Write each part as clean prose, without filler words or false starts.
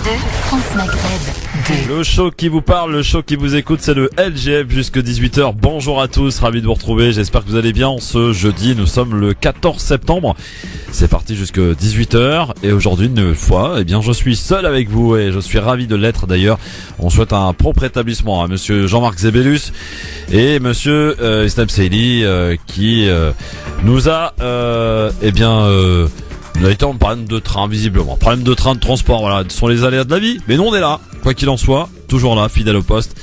France Maghreb 2. Le show qui vous parle, le show qui vous écoute, c'est le LGF jusque 18h. Bonjour à tous, ravi de vous retrouver. J'espère que vous allez bien. Ce jeudi, nous sommes le 14 septembre. C'est parti jusque 18h. Et aujourd'hui, une fois, je suis seul avec vous et je suis ravi de l'être d'ailleurs. On souhaite un propre rétablissement à monsieur Jean-Marc Zébellus et monsieur Islam Seili qui nous a on a été en problème de train, visiblement. Problème de train, de transport, voilà. Ce sont les aléas de la vie. Mais nous, on est là. Quoi qu'il en soit, toujours là, fidèle au poste,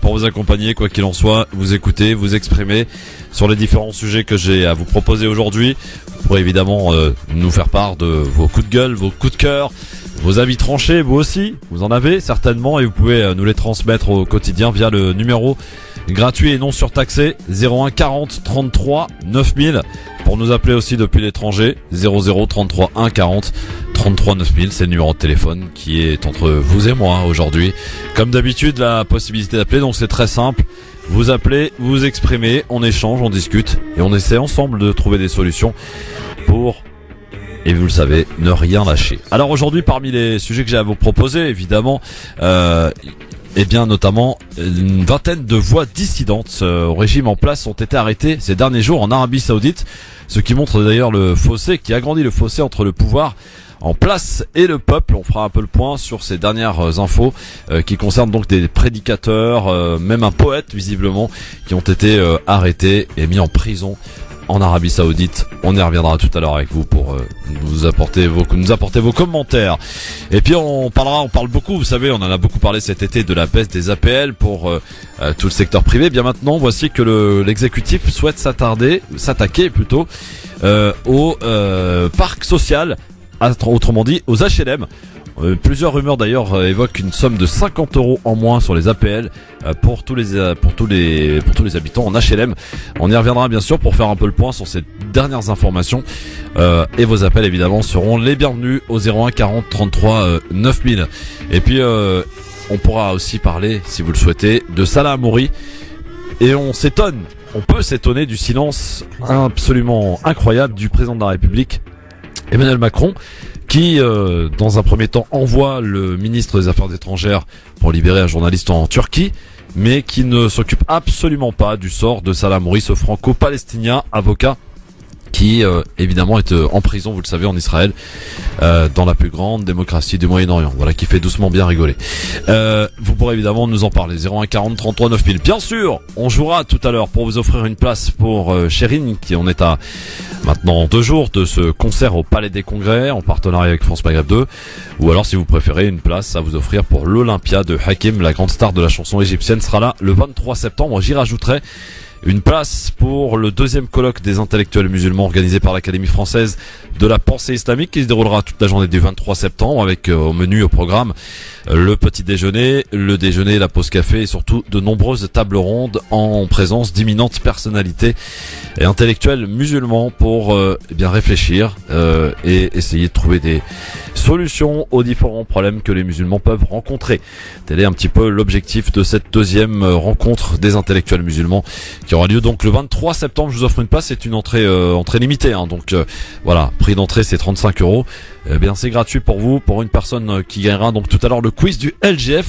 pour vous accompagner. Quoi qu'il en soit, vous écouter, vous exprimer sur les différents sujets que j'ai à vous proposer aujourd'hui. Vous pourrez évidemment nous faire part de vos coups de gueule, vos coups de cœur, vos avis tranchés, vous aussi. Vous en avez certainement et vous pouvez nous les transmettre au quotidien via le numéro gratuit et non surtaxé 01 40 33 9000. Pour nous appeler aussi depuis l'étranger 00 33 1 40 33 9000, c'est le numéro de téléphone qui est entre vous et moi aujourd'hui. Comme d'habitude, la possibilité d'appeler, donc c'est très simple. Vous appelez, vous vous exprimez, on échange, on discute et on essaie ensemble de trouver des solutions pour, et vous le savez, ne rien lâcher. Alors aujourd'hui, parmi les sujets que j'ai à vous proposer, évidemment, notamment une vingtaine de voix dissidentes au régime en place ont été arrêtées ces derniers jours en Arabie Saoudite, ce qui montre d'ailleurs le fossé, qui agrandit le fossé entre le pouvoir en place et le peuple. On fera un peu le point sur ces dernières infos qui concernent donc des prédicateurs, même un poète visiblement, qui ont été arrêtés et mis en prison en Arabie Saoudite. On y reviendra tout à l'heure avec vous pour nous apporter vos commentaires. Et puis on parle beaucoup, vous savez, on en a beaucoup parlé cet été de la baisse des APL pour tout le secteur privé. Bien maintenant, voici que l'exécutif souhaite s'attaquer plutôt au parc social, autrement dit aux HLM. Plusieurs rumeurs d'ailleurs évoquent une somme de 50 € en moins sur les APL pour tous les habitants en HLM. On y reviendra bien sûr pour faire un peu le point sur ces dernières informations et vos appels évidemment seront les bienvenus au 01 40 33 9000. Et puis on pourra aussi parler, si vous le souhaitez, de Salah Hamouri et on peut s'étonner du silence absolument incroyable du président de la République Emmanuel Macron, qui dans un premier temps envoie le ministre des Affaires étrangères pour libérer un journaliste en Turquie, mais qui ne s'occupe absolument pas du sort de Salah Hamouri, ce franco-palestinien avocat qui évidemment est en prison, vous le savez, en Israël, dans la plus grande démocratie du Moyen-Orient. Voilà, qui fait doucement bien rigoler. Vous pourrez évidemment nous en parler. 01 40 33 9000. Bien sûr, on jouera tout à l'heure pour vous offrir une place pour Chérine, qui en est à maintenant 2 jours de ce concert au Palais des Congrès en partenariat avec France Maghreb 2. Ou alors, si vous préférez, une place à vous offrir pour l'Olympia de Hakim, la grande star de la chanson égyptienne, sera là le 23 septembre. J'y rajouterai une place pour le 2e colloque des intellectuels musulmans organisé par l'Académie française de la pensée islamique qui se déroulera toute la journée du 23 septembre avec au menu, au programme, le petit déjeuner, le déjeuner, la pause café et surtout de nombreuses tables rondes en présence d'imminentes personnalités et intellectuels musulmans pour réfléchir et essayer de trouver des solutions aux différents problèmes que les musulmans peuvent rencontrer. Tel est un petit peu l'objectif de cette 2e rencontre des intellectuels musulmans qui aura lieu donc le 23 septembre. Je vous offre une place, c'est une entrée limitée, donc voilà, prix d'entrée c'est 35 €. C'est gratuit pour vous, pour une personne qui gagnera donc tout à l'heure le quiz du LGF.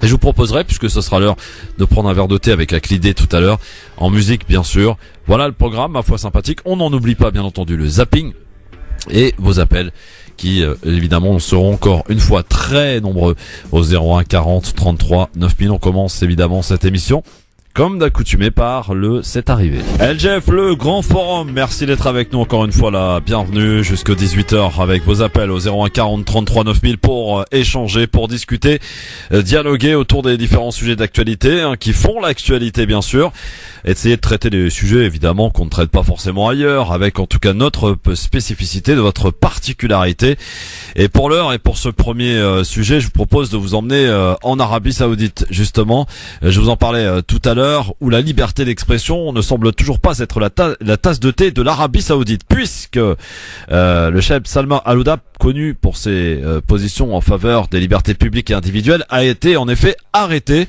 Et je vous proposerai, puisque ce sera l'heure de prendre un verre de thé avec la Clidé tout à l'heure, en musique bien sûr. Voilà le programme, ma foi sympathique. On n'en oublie pas bien entendu le zapping et vos appels qui évidemment seront encore une fois très nombreux au 01 40 33 9000. On commence évidemment cette émission comme d'accoutumé par le C'est arrivé. LGF, le grand forum, merci d'être avec nous encore une fois là, bienvenue jusqu'à 18h avec vos appels au 01 40 33 9000 pour échanger, pour discuter, dialoguer autour des différents sujets d'actualité qui font l'actualité bien sûr, essayer de traiter des sujets évidemment qu'on ne traite pas forcément ailleurs, avec en tout cas notre spécificité, de votre particularité. Et pour l'heure et pour ce premier sujet, je vous propose de vous emmener en Arabie Saoudite justement. Je vous en parlais tout à l'heure, où la liberté d'expression ne semble toujours pas être la tasse de thé de l'Arabie Saoudite, puisque le chef Salman Al-Oudab, connu pour ses positions en faveur des libertés publiques et individuelles, a été en effet arrêté,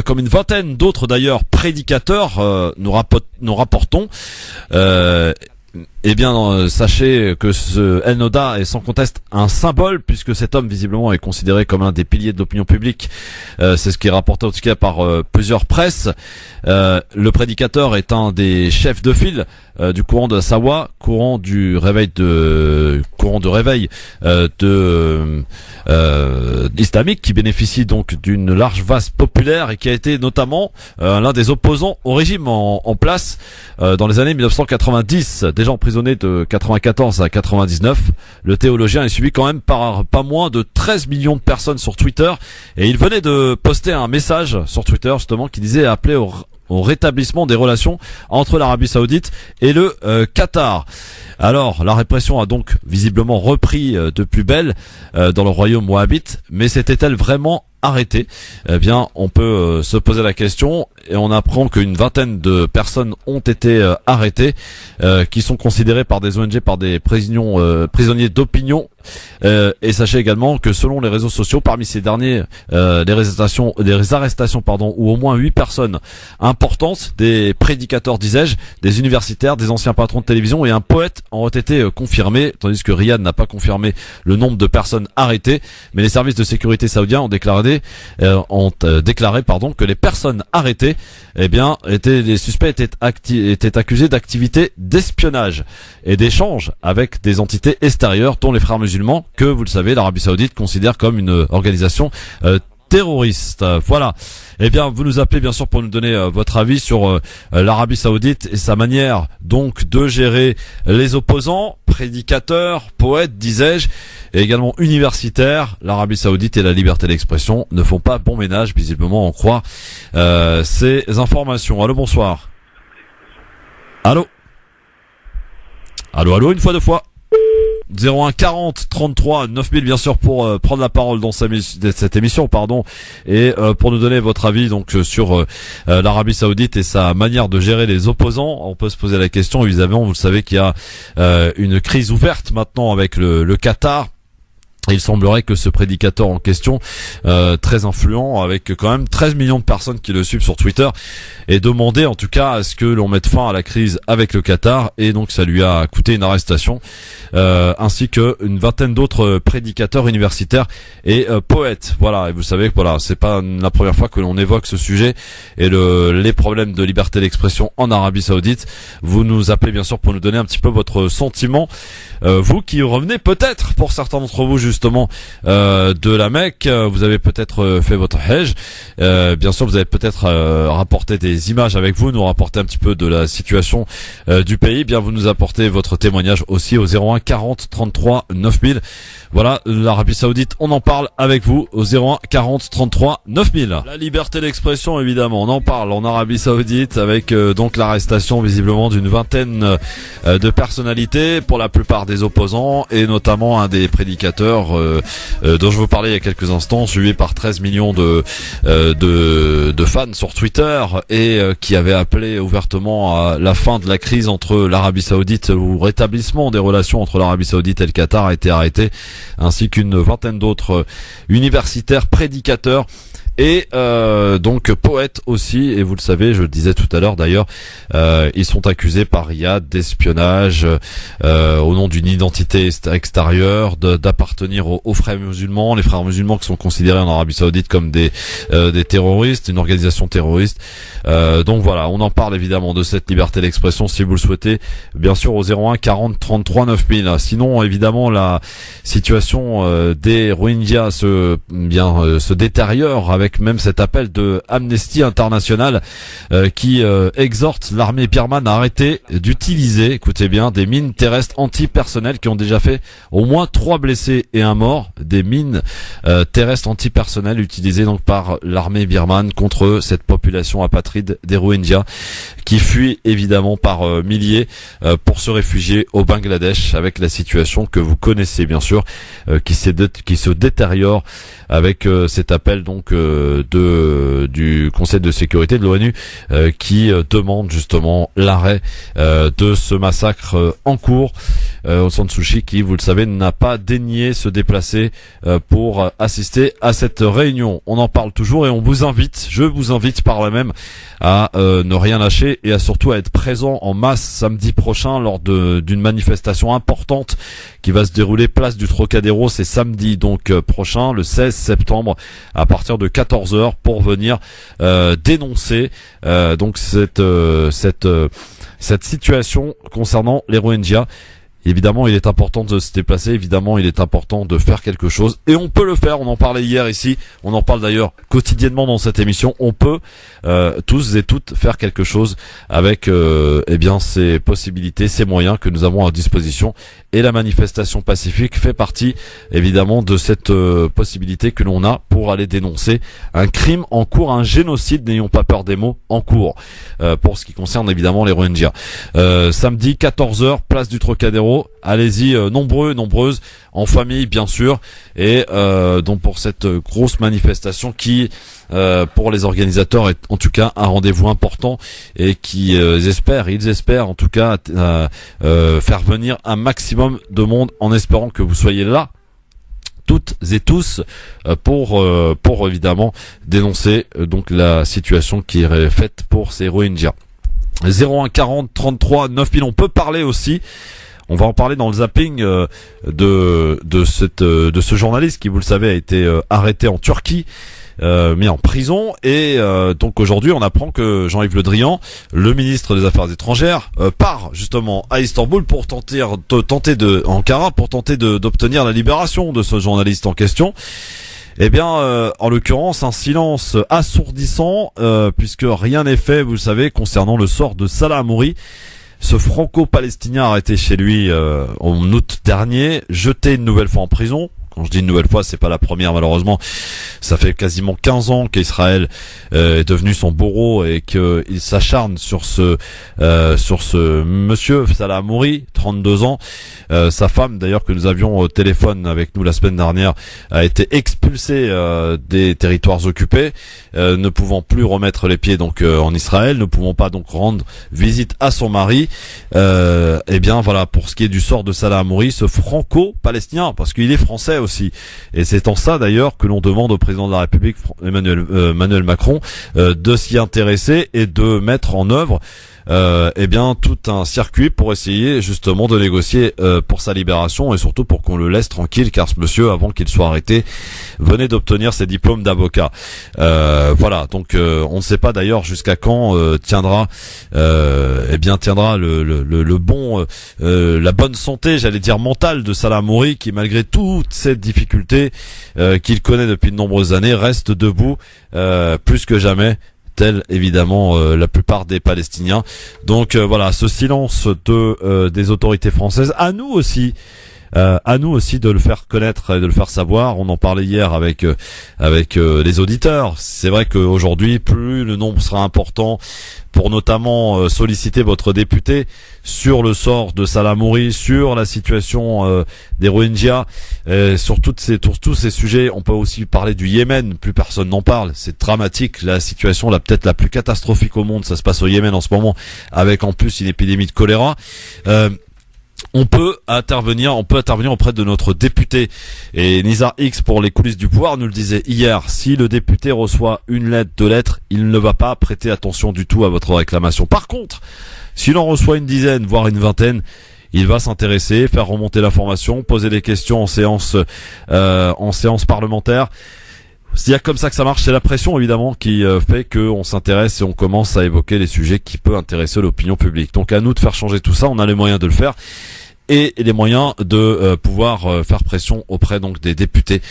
comme une vingtaine d'autres d'ailleurs prédicateurs, nous rapportons. Eh bien, sachez que ce El Noda est sans conteste un symbole, puisque cet homme visiblement est considéré comme un des piliers de l'opinion publique. C'est ce qui est rapporté en tout cas par plusieurs presses. Le prédicateur est un des chefs de file du courant de Sawa, courant de réveil islamique, qui bénéficie donc d'une large base populaire et qui a été notamment l'un des opposants au régime en place dans les années 1990. Déjà emprisonné de 94 à 99, le théologien est suivi quand même par pas moins de 13 millions de personnes sur Twitter, et il venait de poster un message sur Twitter justement qui disait appeler au rétablissement des relations entre l'Arabie Saoudite et le Qatar. Alors, la répression a donc visiblement repris de plus belle dans le royaume wahhabite, mais s'était-elle vraiment arrêtée? Eh bien, on peut se poser la question, et on apprend qu'une vingtaine de personnes ont été arrêtées, qui sont considérées par des ONG, par des prisonniers d'opinion. Et sachez également que selon les réseaux sociaux, parmi ces derniers, les arrestations, où au moins 8 personnes importantes, des prédicateurs, disais-je, des universitaires, des anciens patrons de télévision et un poète ont été confirmés, tandis que Riyad n'a pas confirmé le nombre de personnes arrêtées. Mais les services de sécurité saoudiens ont déclaré que les personnes arrêtées, les suspects étaient accusés d'activités d'espionnage et d'échanges avec des entités extérieures, dont les frères musulmans, que vous le savez, l'Arabie Saoudite considère comme une organisation terroriste. Voilà. Eh bien, vous nous appelez bien sûr pour nous donner votre avis sur l'Arabie Saoudite et sa manière donc de gérer les opposants, prédicateurs, poètes, disais-je, et également universitaires. L'Arabie Saoudite et la liberté d'expression ne font pas bon ménage, visiblement, on croit ces informations. Allô, bonsoir. Allô, une fois, deux fois. 01 40 33 9000 bien sûr pour prendre la parole dans cette émission et pour nous donner votre avis donc sur l'Arabie Saoudite et sa manière de gérer les opposants. On peut se poser la question, évidemment, vous le savez qu'il y a une crise ouverte maintenant avec le Qatar. Il semblerait que ce prédicateur en question, très influent, avec quand même 13 millions de personnes qui le suivent sur Twitter, ait demandé en tout cas à ce que l'on mette fin à la crise avec le Qatar, et donc ça lui a coûté une arrestation, ainsi que une vingtaine d'autres prédicateurs universitaires et poètes. Voilà, et vous savez que c'est pas la première fois que l'on évoque ce sujet et les problèmes de liberté d'expression en Arabie Saoudite. Vous nous appelez bien sûr pour nous donner un petit peu votre sentiment. Vous qui revenez peut-être, pour certains d'entre vous justement, de la Mecque, vous avez peut-être fait votre Hajj, bien sûr vous avez peut-être rapporté des images avec vous, nous rapporter un petit peu de la situation du pays. Bien, vous nous apportez votre témoignage aussi au 01 40 33 9000. Voilà, l'Arabie Saoudite, on en parle avec vous au 01 40 33 9000. La liberté d'expression, évidemment, on en parle en Arabie Saoudite avec donc l'arrestation visiblement d'une vingtaine de personnalités, pour la plupart des opposants, et notamment un des prédicateurs dont je vous parlais il y a quelques instants, suivi par 13 millions de fans sur Twitter, et qui avait appelé ouvertement à la fin de la crise entre l'Arabie Saoudite, ou rétablissement des relations entre l'Arabie Saoudite et le Qatar, a été arrêté, ainsi qu'une vingtaine d'autres universitaires, prédicateurs et donc poètes aussi. Et vous le savez, je le disais tout à l'heure d'ailleurs, ils sont accusés par Riyad d'espionnage au nom d'une identité extérieure, d'appartenir aux frères musulmans, les frères musulmans qui sont considérés en Arabie Saoudite comme des terroristes, une organisation terroriste. Donc voilà, on en parle évidemment de cette liberté d'expression si vous le souhaitez, bien sûr au 01 40 33 9000. Sinon évidemment la situation des Rohingyas se détériore, avec même cet appel de Amnesty International qui exhorte l'armée birmane à arrêter d'utiliser, écoutez bien, des mines terrestres antipersonnelles, qui ont déjà fait au moins 3 blessés et 1 mort, des mines terrestres antipersonnelles utilisées donc par l'armée birmane contre cette population apatride des Rohingyas, qui fuient évidemment par milliers pour se réfugier au Bangladesh, avec la situation que vous connaissez bien sûr, qui se détériore avec cet appel donc du Conseil de sécurité de l'ONU qui demande justement l'arrêt de ce massacre en cours. Aung San Suu Kyi, qui, vous le savez, n'a pas daigné se déplacer pour assister à cette réunion. On en parle toujours et je vous invite par là même à ne rien lâcher et à surtout à être présent en masse samedi prochain lors d'une manifestation importante qui va se dérouler place du Trocadéro. C'est samedi donc prochain, le 16 septembre, à partir de 14h, pour venir dénoncer donc cette situation concernant les Rohingyas. Évidemment, il est important de se déplacer, évidemment, il est important de faire quelque chose, et on peut le faire. On en parlait hier ici, on en parle d'ailleurs quotidiennement dans cette émission. On peut tous et toutes faire quelque chose avec ces possibilités, ces moyens que nous avons à disposition, et la manifestation pacifique fait partie évidemment de cette possibilité que l'on a pour aller dénoncer un crime en cours, un génocide, n'ayons pas peur des mots, en cours, pour ce qui concerne évidemment les Rohingyas. Samedi 14h, place du Trocadéro. Allez-y, nombreuses, en famille bien sûr, et donc pour cette grosse manifestation qui, pour les organisateurs, est en tout cas un rendez-vous important, et qui ils espèrent en tout cas faire venir un maximum de monde, en espérant que vous soyez là toutes et tous pour évidemment dénoncer donc la situation qui est faite pour ces Rohingyas. 01 40 33 9000. On peut parler aussi. On va en parler dans le zapping de ce journaliste qui, vous le savez, a été arrêté en Turquie, mis en prison, et donc aujourd'hui on apprend que Jean-Yves Le Drian, le ministre des Affaires étrangères, part justement à Istanbul pour tenter Ankara pour tenter d'obtenir la libération de ce journaliste en question. Eh bien, en l'occurrence, un silence assourdissant, puisque rien n'est fait, vous le savez, concernant le sort de Salah Hamouri. Ce franco-palestinien arrêté chez lui en août dernier, jeté une nouvelle fois en prison. Quand je dis une nouvelle fois, c'est pas la première malheureusement. Ça fait quasiment 15 ans qu'Israël est devenu son bourreau, et qu'il s'acharne sur ce monsieur Salah Hamouri, 32 ans. Sa femme, d'ailleurs, que nous avions au téléphone avec nous la semaine dernière, a été expulsée des territoires occupés, ne pouvant plus remettre les pieds donc en Israël, ne pouvant pas donc rendre visite à son mari. Eh bien voilà, pour ce qui est du sort de Salah Hamouri, ce franco-palestinien, parce qu'il est français aussi, et c'est en ça d'ailleurs que l'on demande au président de la République, Emmanuel Macron, de s'y intéresser et de mettre en œuvre tout un circuit pour essayer justement de négocier pour sa libération, et surtout pour qu'on le laisse tranquille, car ce monsieur, avant qu'il soit arrêté, venait d'obtenir ses diplômes d'avocat. Voilà, donc on ne sait pas d'ailleurs jusqu'à quand tiendra la bonne santé, j'allais dire mentale, de Salah Hamouri, qui, malgré toutes ces difficultés qu'il connaît depuis de nombreuses années, reste debout plus que jamais, tel évidemment la plupart des Palestiniens. Donc voilà, ce silence des autorités françaises, à nous aussi de le faire connaître et de le faire savoir. On en parlait hier avec les auditeurs. C'est vrai qu'aujourd'hui, plus le nombre sera important pour notamment solliciter votre député sur le sort de Salah Hamouri, sur la situation des Rohingyas, sur tous ces sujets. On peut aussi parler du Yémen, plus personne n'en parle. C'est dramatique, la situation peut-être la plus catastrophique au monde, ça se passe au Yémen en ce moment, avec en plus une épidémie de choléra. On peut intervenir auprès de notre député. Et Nizar X, pour les coulisses du pouvoir, nous le disait hier: si le député reçoit une lettre, 2 lettres, il ne va pas prêter attention du tout à votre réclamation. Par contre, s'il en reçoit une dizaine, voire une vingtaine, il va s'intéresser, faire remonter l'information, poser des questions en séance parlementaire. C'est comme ça que ça marche. C'est la pression évidemment qui fait qu'on s'intéresse et on commence à évoquer les sujets qui peuvent intéresser l'opinion publique. Donc à nous de faire changer tout ça. On a les moyens de le faire, et les moyens de pouvoir faire pression auprès donc des députés.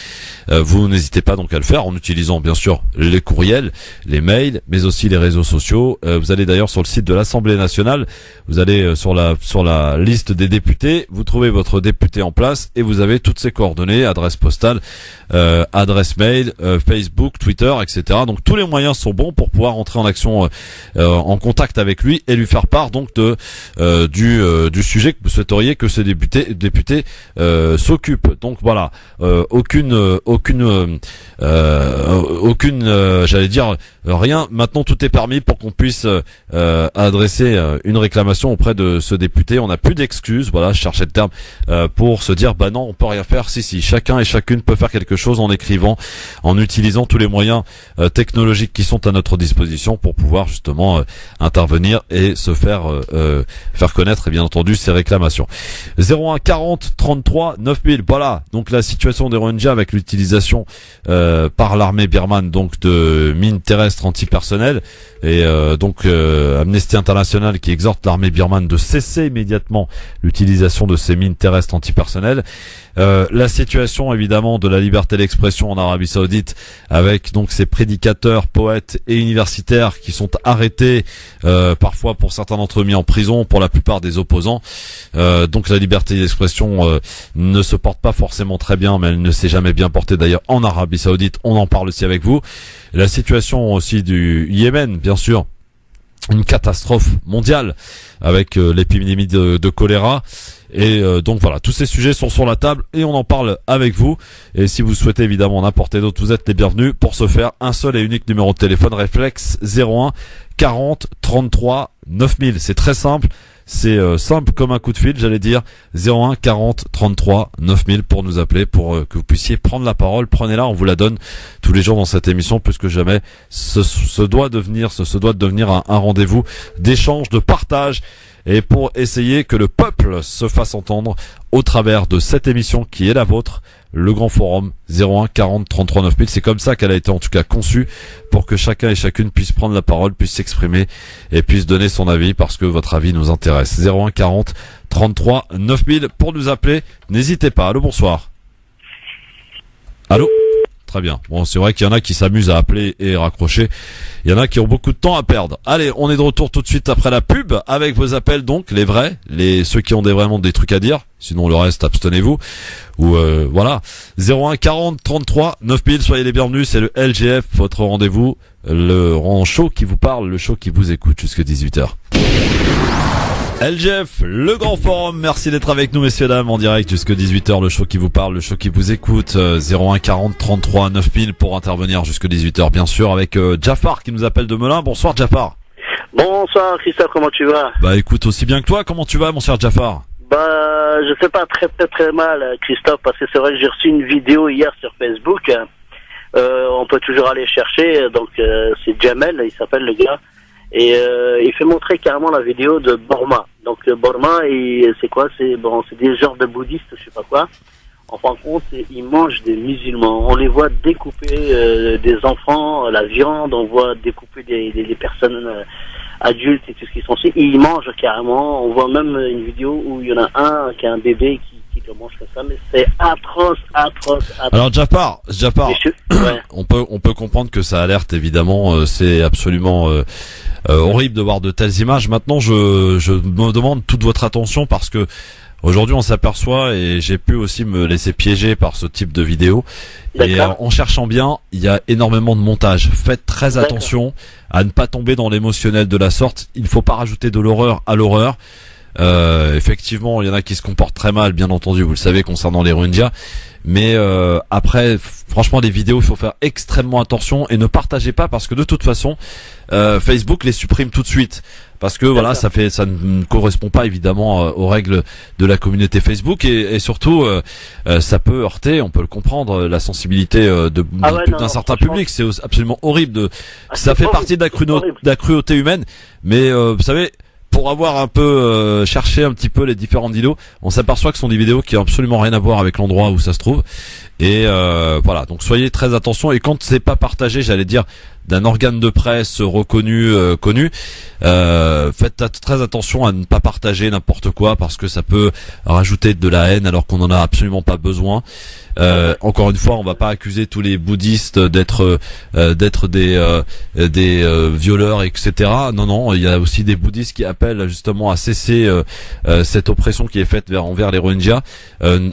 Vous n'hésitez pas donc à le faire en utilisant bien sûr les courriels, les mails, mais aussi les réseaux sociaux. Vous allez d'ailleurs sur le site de l'Assemblée nationale, vous allez sur la liste des députés, vous trouvez votre député en place et vous avez toutes ses coordonnées, adresse postale, adresse mail, Facebook, Twitter, etc. Donc tous les moyens sont bons pour pouvoir entrer en action, en contact avec lui, et lui faire part donc du sujet que vous souhaiteriez que que ce député s'occupe. Donc voilà, aucune j'allais dire rien. Maintenant tout est permis pour qu'on puisse adresser une réclamation auprès de ce député. On n'a plus d'excuses, voilà, je cherchais le terme, pour se dire bah non, on peut rien faire. Si, chacun et chacune peut faire quelque chose en écrivant, en utilisant tous les moyens technologiques qui sont à notre disposition pour pouvoir justement intervenir et se faire connaître et bien entendu ces réclamations. 01 40 33 9000. Voilà, donc la situation des Rohingyas avec l'utilisation par l'armée birmane donc de mines terrestres antipersonnelles et Amnesty International qui exhorte l'armée birmane de cesser immédiatement l'utilisation de ces mines terrestres antipersonnelles. La situation évidemment de la liberté d'expression en Arabie Saoudite avec donc ces prédicateurs, poètes et universitaires qui sont arrêtés, parfois pour certains d'entre eux mis en prison, pour la plupart des opposants. Donc la liberté d'expression ne se porte pas forcément très bien, mais elle ne s'est jamais bien portée d'ailleurs en Arabie Saoudite. On en parle aussi avec vous. La situation aussi du Yémen, bien sûr. Une catastrophe mondiale avec l'épidémie de choléra. Et donc voilà, tous ces sujets sont sur la table et on en parle avec vous. Et si vous souhaitez évidemment en apporter d'autres, vous êtes les bienvenus. Pour ce faire, un seul et unique numéro de téléphone, réflexe 01 40 33 9000. C'est très simple. C'est simple comme un coup de fil, j'allais dire. 01 40 33 9000 pour nous appeler, pour que vous puissiez prendre la parole. Prenez-la, on vous la donne tous les jours dans cette émission, plus que jamais. Ce doit devenir un rendez-vous d'échange, de partage, et pour essayer que le peuple se fasse entendre au travers de cette émission qui est la vôtre, le Grand Forum. 01 40 33 9000. C'est comme ça qu'elle a été en tout cas conçue, pour que chacun et chacune puisse prendre la parole, puisse s'exprimer et puisse donner son avis, parce que votre avis nous intéresse. 01 40 33 9000 pour nous appeler. N'hésitez pas. Allô, bonsoir. Allô? Très bien. Bon, c'est vrai qu'il y en a qui s'amusent à appeler et raccrocher. Il y en a qui ont beaucoup de temps à perdre. Allez, on est de retour tout de suite après la pub avec vos appels, donc les vrais, ceux qui ont vraiment des trucs à dire. Sinon le reste, abstenez-vous. Ou voilà. 01 40 33 9000. Soyez les bienvenus. C'est le LGF, votre rendez-vous, le show qui vous parle, le show qui vous écoute jusqu'à 18h. LGF, le Grand Forum, merci d'être avec nous messieurs dames en direct jusqu'à 18h, le show qui vous parle, le show qui vous écoute. 01 40 33 9000 pour intervenir jusqu'à 18h bien sûr, avec Jafar qui nous appelle de Melun. Bonsoir Jafar. Bonsoir Christophe, comment tu vas? Bah écoute, aussi bien que toi, comment tu vas mon cher Jafar? Bah je sais pas, très mal Christophe, parce que c'est vrai que j'ai reçu une vidéo hier sur Facebook. On peut toujours aller chercher, donc c'est Jamel, il s'appelle le gars. Et il fait montrer carrément la vidéo de Burma. Donc Burma, c'est quoi? C'est des genres de bouddhistes, je sais pas quoi. En fin de compte, ils mangent des musulmans. On les voit découper des enfants, la viande. On voit découper des personnes adultes et tout ce qui sont ici. Ils mangent carrément. On voit même une vidéo où il y en a un qui a un bébé qui le mange comme ça, mais c'est atroce. Alors Jafar, ouais. on peut comprendre que ça alerte évidemment. C'est absolument horrible de voir de telles images. Maintenant, je me demande toute votre attention, parce que aujourd'hui on s'aperçoit, et j'ai pu aussi me laisser piéger par ce type de vidéo. Et en cherchant bien, il y a énormément de montage. Faites très attention à ne pas tomber dans l'émotionnel de la sorte. Il ne faut pas rajouter de l'horreur à l'horreur. Effectivement, il y en a qui se comportent très mal, bien entendu, vous le savez, concernant les Rohingyas. Mais après, franchement, les vidéos, il faut faire extrêmement attention et ne partagez pas, parce que de toute façon, Facebook les supprime tout de suite. Parce que voilà, ça ne correspond pas évidemment aux règles de la communauté Facebook, et surtout ça peut heurter, on peut le comprendre, la sensibilité d'un certain public. C'est absolument horrible ça fait partie de la cruauté humaine. Mais vous savez, pour avoir un peu cherché un petit peu les différentes vidéos, on s'aperçoit que ce sont des vidéos qui ont absolument rien à voir avec l'endroit où ça se trouve. Et voilà, donc soyez très attention. Et quand c'est pas partagé, j'allais dire, d'un organe de presse reconnu, connu, faites très attention à ne pas partager n'importe quoi, parce que ça peut rajouter de la haine alors qu'on en a absolument pas besoin. Encore une fois, on va pas accuser tous les bouddhistes d'être des violeurs, etc. Non, il y a aussi des bouddhistes qui appellent justement à cesser cette oppression qui est faite envers les Rohingyas.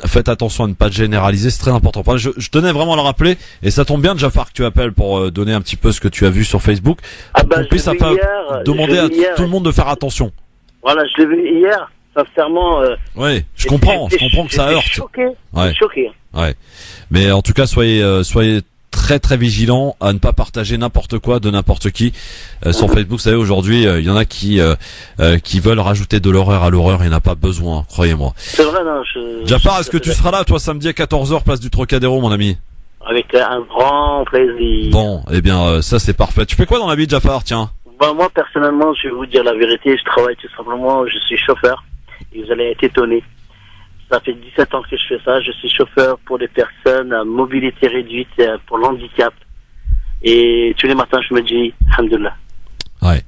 Faites attention à ne pas généraliser, c'est très important. Enfin, je tenais vraiment à le rappeler, et ça tombe bien, Jafar, que tu appelles pour donner un petit peu ce que tu as vu sur Facebook, pour qu'on puisse demander à tout le monde de faire attention. Voilà, je l'ai vu hier. sincèrement. Ouais, je comprends que ça heurte. Choqué, Ouais. choqué. Ouais. Mais en tout cas, soyez très très vigilants à ne pas partager n'importe quoi de n'importe qui sur Facebook. Vous savez, aujourd'hui, il y en a qui veulent rajouter de l'horreur à l'horreur. Il n'y en a pas besoin, croyez-moi. C'est vrai, non. Jafar, est-ce que tu seras là, toi, samedi à 14h, place du Trocadéro, mon ami? Avec un grand plaisir. Bon, eh bien, ça c'est parfait. Tu fais quoi dans la vie, Jafar? Tiens. Bah, moi, personnellement, je vais vous dire la vérité. Je travaille tout simplement. Je suis chauffeur. Et vous allez être étonnés. Ça fait 17 ans que je fais ça. Je suis chauffeur pour des personnes à mobilité réduite, pour l'handicap. Et tous les matins, je me dis, alhamdoulilah. Ouais.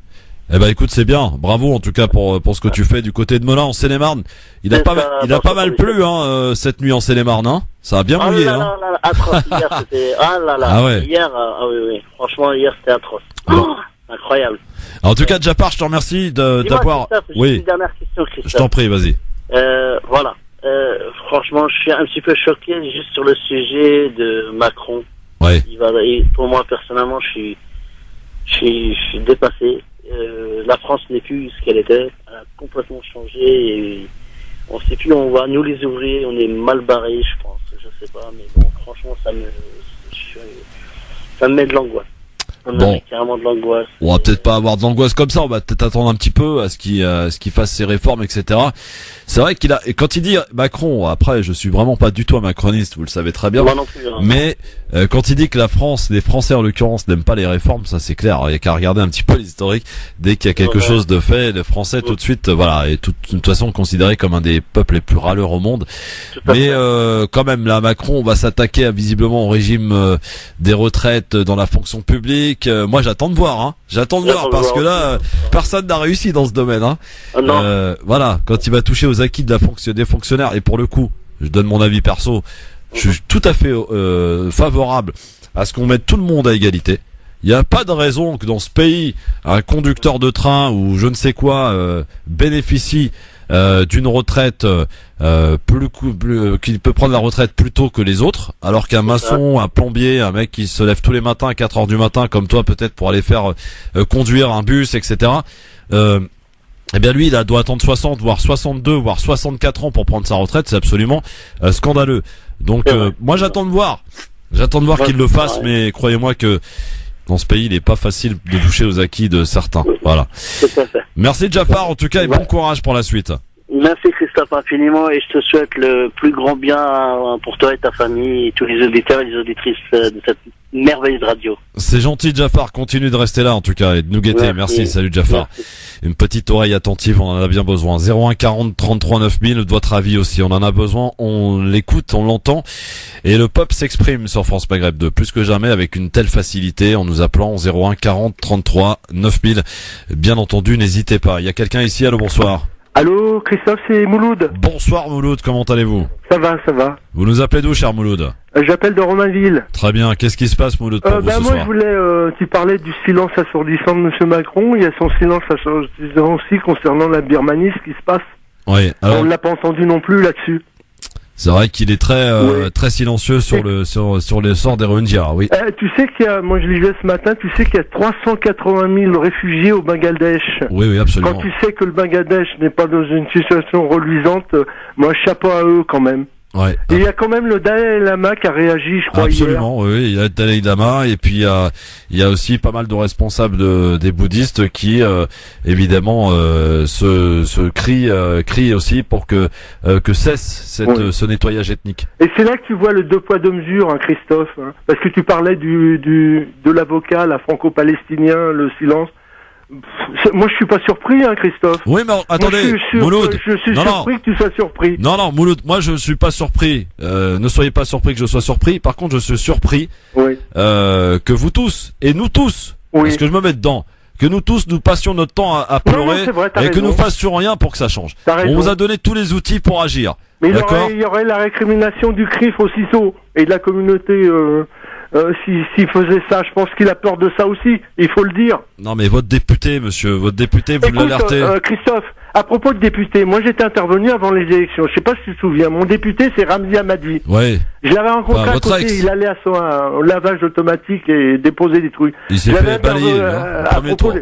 Eh ben, écoute, c'est bien. Bravo, en tout cas, pour ce que tu fais du côté de Melun, en Seine-et-Marne. Il a pas mal plu, hein, cette nuit en Seine-et-Marne, hein. Ça a bien mouillé, là, hein. là, atroce. Hier, c'était, Ah ouais. Hier, oui. Franchement, hier, c'était atroce. Bon. Incroyable. En tout cas, Jafar, je te remercie d'avoir... Oui. Une dernière question, Christophe. Je t'en prie, vas-y. Voilà. Franchement, je suis un petit peu choqué juste sur le sujet de Macron. Ouais. Pour moi, personnellement, je suis dépassé. La France n'est plus ce qu'elle était. Elle a complètement changé et on sait plus où on va. Nous, les ouvriers, on est mal barrés, je pense. Je sais pas, mais bon, franchement, ça me met de l'angoisse. Bon. Carrément de l'angoisse. On va peut-être pas avoir de l'angoisse comme ça, on va peut-être attendre un petit peu à ce qu'il fasse ses réformes, etc. C'est vrai et quand il dit Macron, après, je suis vraiment pas du tout un macroniste, vous le savez très bien. Moi non plus, hein. Mais, quand il dit que la France, les Français en l'occurrence, n'aiment pas les réformes, ça c'est clair. Il y a qu'à regarder un petit peu l'historique. Dès qu'il y a quelque chose de fait, les Français tout de suite, voilà, et de toute façon considérés comme un des peuples les plus râleurs au monde. Mais, quand même, là, Macron va s'attaquer visiblement au régime des retraites dans la fonction publique. Moi, j'attends de voir, hein. J'attends de voir parce que là, personne n'a réussi dans ce domaine, hein. Voilà, quand il va toucher aux acquis de des fonctionnaires, et pour le coup, je donne mon avis perso, je suis tout à fait favorable à ce qu'on mette tout le monde à égalité. Il n'y a pas de raison que dans ce pays, un conducteur de train ou je ne sais quoi bénéficie d'une retraite qui peut prendre la retraite plus tôt que les autres, alors qu'un maçon, un plombier, un mec qui se lève tous les matins à 4 heures du matin comme toi peut-être pour aller faire conduire un bus, etc. Eh bien lui, il doit attendre 60, voire 62, voire 64 ans pour prendre sa retraite. C'est absolument scandaleux. Donc moi j'attends de voir qu'il le fasse, mais croyez-moi que dans ce pays, il n'est pas facile de toucher aux acquis de certains. Voilà. Merci Jafar en tout cas et bon courage pour la suite. Merci Christophe infiniment et je te souhaite le plus grand bien pour toi et ta famille et tous les auditeurs et les auditrices de cette merveilleuse radio. C'est gentil Jafar, continue de rester là en tout cas et de nous guetter. Merci, salut Jafar. Merci. Une petite oreille attentive, on en a bien besoin. 01 40 33 9000, de votre avis aussi, on en a besoin, on l'écoute, on l'entend. Et le peuple s'exprime sur France Maghreb 2, plus que jamais avec une telle facilité en nous appelant 01 40 33 9000. Bien entendu, n'hésitez pas. Il y a quelqu'un ici, allô, bonsoir. Allô, Christophe, c'est Mouloud. Bonsoir Mouloud, comment allez-vous? Ça va, ça va. Vous nous appelez d'où, cher Mouloud? J'appelle de Romainville. Très bien, qu'est-ce qui se passe Mouloud pour vous ce moi soir? je voulais, tu parlais du silence assourdissant de Monsieur Macron, il y a son silence assourdissant aussi concernant la Birmanie, ce qui se passe. Oui, alors... On ne l'a pas entendu non plus là-dessus. C'est vrai qu'il est très silencieux sur le sort des Rohingyas, oui. Tu sais qu'il y a, moi je lisais ce matin, tu sais qu'il y a 380 000 réfugiés au Bangladesh. Oui, absolument. Quand tu sais que le Bangladesh n'est pas dans une situation reluisante, moi chapeau à eux quand même. Ouais. Et il y a quand même le Dalai Lama qui a réagi, je crois, absolument, hier. Oui, il y a le Dalai Lama et puis il y a aussi pas mal de responsables des bouddhistes qui évidemment se crient aussi pour que cesse ce nettoyage ethnique. Et c'est là que tu vois le deux poids deux mesures, hein, Christophe, hein, parce que tu parlais de l'avocat, la franco-palestinien, le silence. Moi je suis pas surpris, hein, Christophe. Oui, mais attendez, Mouloud. Je suis surpris que tu sois surpris. Non, Mouloud, moi je suis pas surpris. Ne soyez pas surpris que je sois surpris. Par contre, je suis surpris que vous tous et nous tous, parce que je me mets dedans, que nous tous nous passions notre temps à pleurer et que nous fassions rien pour que ça change. On vous a donné tous les outils pour agir. Mais il y aurait la récrimination du CRIF au CISO et de la communauté. S'il faisait ça, je pense qu'il a peur de ça aussi, il faut le dire. Non mais votre député, monsieur, vous l'alertez. Christophe, à propos de députés, moi j'étais intervenu avant les élections. Je sais pas si tu te souviens. Mon député, c'est Ramzi Hamadi. Ouais. Je l'avais rencontré Enfin, à votre côté. ex. Il allait à son lavage automatique et déposer des trucs. Il s'est J'avais fait balayer, hein, à premier propos, tour.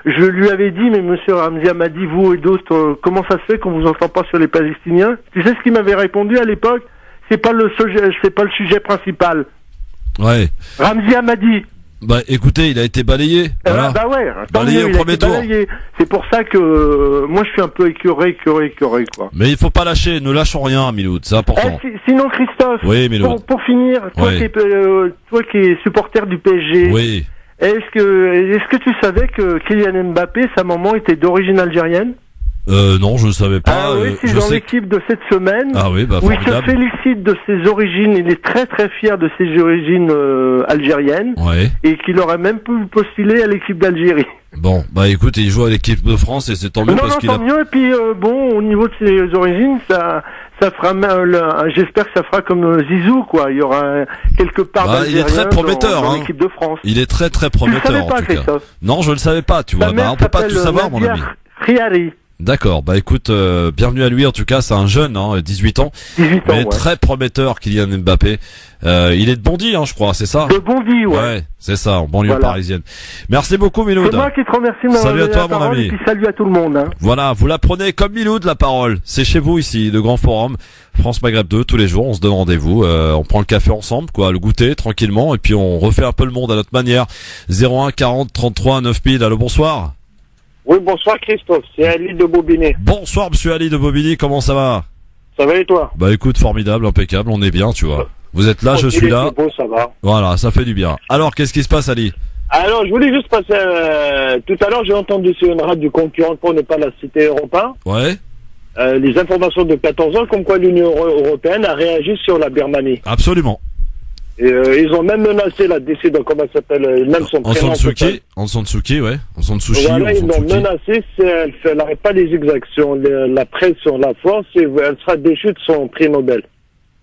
je lui avais dit, mais monsieur Ramzi Hamadi, vous et d'autres, comment ça se fait qu'on vous entend pas sur les Palestiniens? Tu sais ce qu'il m'avait répondu à l'époque? C'est pas le sujet principal. Ouais. Ramzi Hamadi. Bah écoutez, il a été balayé. Voilà. Bah ouais, tant Balayé mieux, au il a premier été tour. balayé. C'est pour ça que moi je suis un peu écœuré quoi. Mais il faut pas lâcher, ne lâchons rien, Miloud, c'est important. Sinon Christophe, Oui, Miloud. pour finir, toi, Oui. toi qui es supporter du PSG, Oui. est-ce que tu savais que Kylian Mbappé, sa maman était d'origine algérienne? Non, je ne savais pas. Ah oui, c'est je dans sais. l'équipe de cette semaine. Ah oui, bah où il se formidable. félicite de ses origines, il est très très fier de ses origines algériennes, Ouais. et qu'il aurait même pu postuler à l'équipe d'Algérie. Bon, bah écoute, il joue à l'équipe de France et c'est tant mieux parce qu'il tant a. mieux, et puis bon, au niveau de ses origines, ça fera j'espère que ça fera comme Zizou, quoi. Il y aura quelque part Bah, il est très prometteur, dans hein. l'équipe de France. Il est très très Tu le prometteur savais en pas, tout cas. Christophe? Non, je le savais pas, tu vois. Sa Bah, mère on peut pas s'appelle tout savoir, mon Nadia ami. Friari, D'accord. Bah écoute, bienvenue à lui. En tout cas, c'est un jeune, hein, 18 ans, 18 ans, mais ouais. très prometteur, Kylian Mbappé. Il est de Bondy, hein, je crois, c'est ça. De Bondy, ouais. Ouais, c'est ça, en banlieue Voilà. parisienne. Merci beaucoup, Miloud. C'est moi qui te remercie de m'avoir Salut à donné toi, la mon parole, ami. et puis salut à tout le monde, hein. Voilà, vous la prenez comme Miloud, la parole. C'est chez vous ici, le Grand Forum, France Maghreb 2, tous les jours, on se donne rendez-vous. On prend le café ensemble, quoi, le goûter, tranquillement, et puis on refait un peu le monde à notre manière. 01 40 33 9000, allô, bonsoir. Oui, bonsoir Christophe, c'est Ali de Bobigny. Bonsoir, monsieur Ali de Bobigny, comment ça va? Ça va et toi? Bah écoute, formidable, impeccable, on est bien, tu vois. Vous êtes là, je suis là. Bon, ça va. Voilà, ça fait du bien. Alors, qu'est-ce qui se passe, Ali? Alors, je voulais juste passer... tout à l'heure, j'ai entendu sur une radio concurrente, pour ne pas la citer, Europe 1, Ouais, les informations de 14 ans, comme quoi l'Union Européenne a réagi sur la Birmanie. absolument. Et ils ont même menacé la décision, comment elle s'appelle, même son En prénom. San Suu Kyi, en San Suu Kyi, ouais. En San Suu Kyi, Voilà, ils l'ont menacé si elle n'arrête pas les exactions, la pression, la force, et elle sera déchue de son prix Nobel.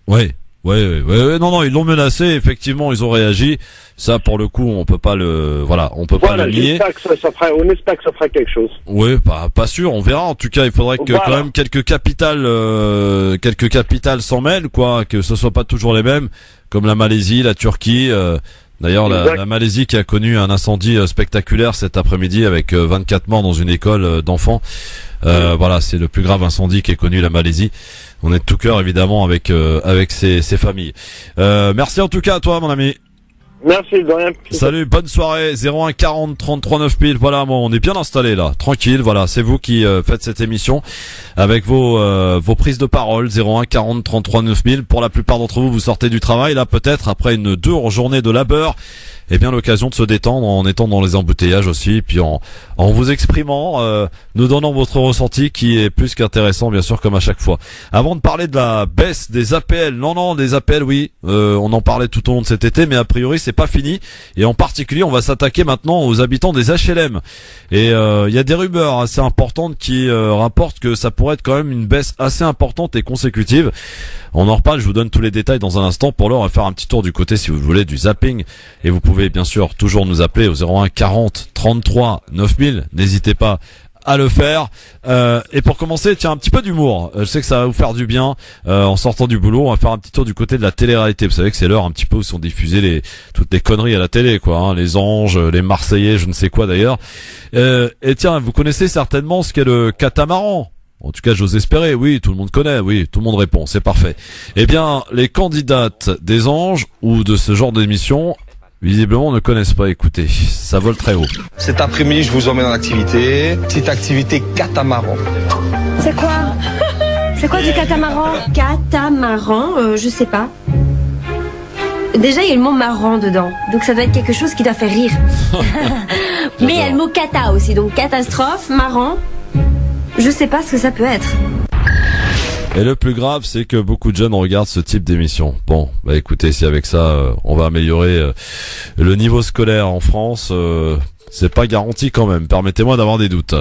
Ouais. Non, ils l'ont menacé, effectivement, ils ont réagi. Ça, pour le coup, on peut pas le Voilà, le nier. j'espère que on espère que ça fera quelque chose. Oui, pas sûr, on verra. En tout cas, il faudrait que Voilà. quand même quelques capitales s'en mêlent, quoi, que ce soit pas toujours les mêmes, comme la Malaisie, la Turquie. D'ailleurs, la Malaisie qui a connu un incendie spectaculaire cet après-midi avec 24 morts dans une école d'enfants. Voilà, c'est le plus grave incendie qu'ait connu la Malaisie. On est de tout cœur évidemment avec ces familles. Merci en tout cas à toi, mon ami. Merci, de rien. Salut, bonne soirée. 01 40 33 9000. Voilà, bon, on est bien installé là, tranquille. Voilà, c'est vous qui faites cette émission avec vos prises de parole. 01 40 33 9000. Pour la plupart d'entre vous, vous sortez du travail là, peut-être après une dure journée de labeur. Eh bien, l'occasion de se détendre en étant dans les embouteillages aussi, puis en vous exprimant, nous donnant votre ressenti qui est plus qu'intéressant, bien sûr, comme à chaque fois. Avant de parler de la baisse des APL, non, des APL, oui, on en parlait tout au long de cet été, mais a priori, c'est pas fini. Et en particulier, on va s'attaquer maintenant aux habitants des HLM. Et il y a des rumeurs assez importantes qui rapportent que ça pourrait être quand même une baisse assez importante et consécutive. On en reparle, je vous donne tous les détails dans un instant. Pour l'heure, on va faire un petit tour du côté, si vous voulez, du zapping. Et vous pouvez bien sûr toujours nous appeler au 01 40 33 9000. N'hésitez pas à le faire. Et pour commencer, tiens, un petit peu d'humour. Je sais que ça va vous faire du bien. En sortant du boulot, on va faire un petit tour du côté de la télé-réalité. Vous savez que c'est l'heure un petit peu où sont diffusées toutes les conneries à la télé, quoi. Hein, les anges, les Marseillais, je ne sais quoi d'ailleurs. Et tiens, vous connaissez certainement ce qu'est le catamaran. En tout cas, j'ose espérer, oui, tout le monde connaît, oui, tout le monde répond, c'est parfait. Eh bien, les candidates des anges ou de ce genre d'émission, visiblement, ne connaissent pas, écoutez, ça vole très haut. Cet après-midi, je vous emmène en activité, petite activité catamaran. C'est quoi? C'est quoi du catamaran? Catamaran, je sais pas. Déjà, il y a le mot marrant dedans, donc ça doit être quelque chose qui doit faire rire. Mais il y a le mot cata aussi, donc catastrophe, marrant. Je sais pas ce que ça peut être. Et le plus grave, c'est que beaucoup de jeunes regardent ce type d'émission. Bon, bah écoutez, si avec ça, on va améliorer le niveau scolaire en France, c'est pas garanti quand même. Permettez-moi d'avoir des doutes.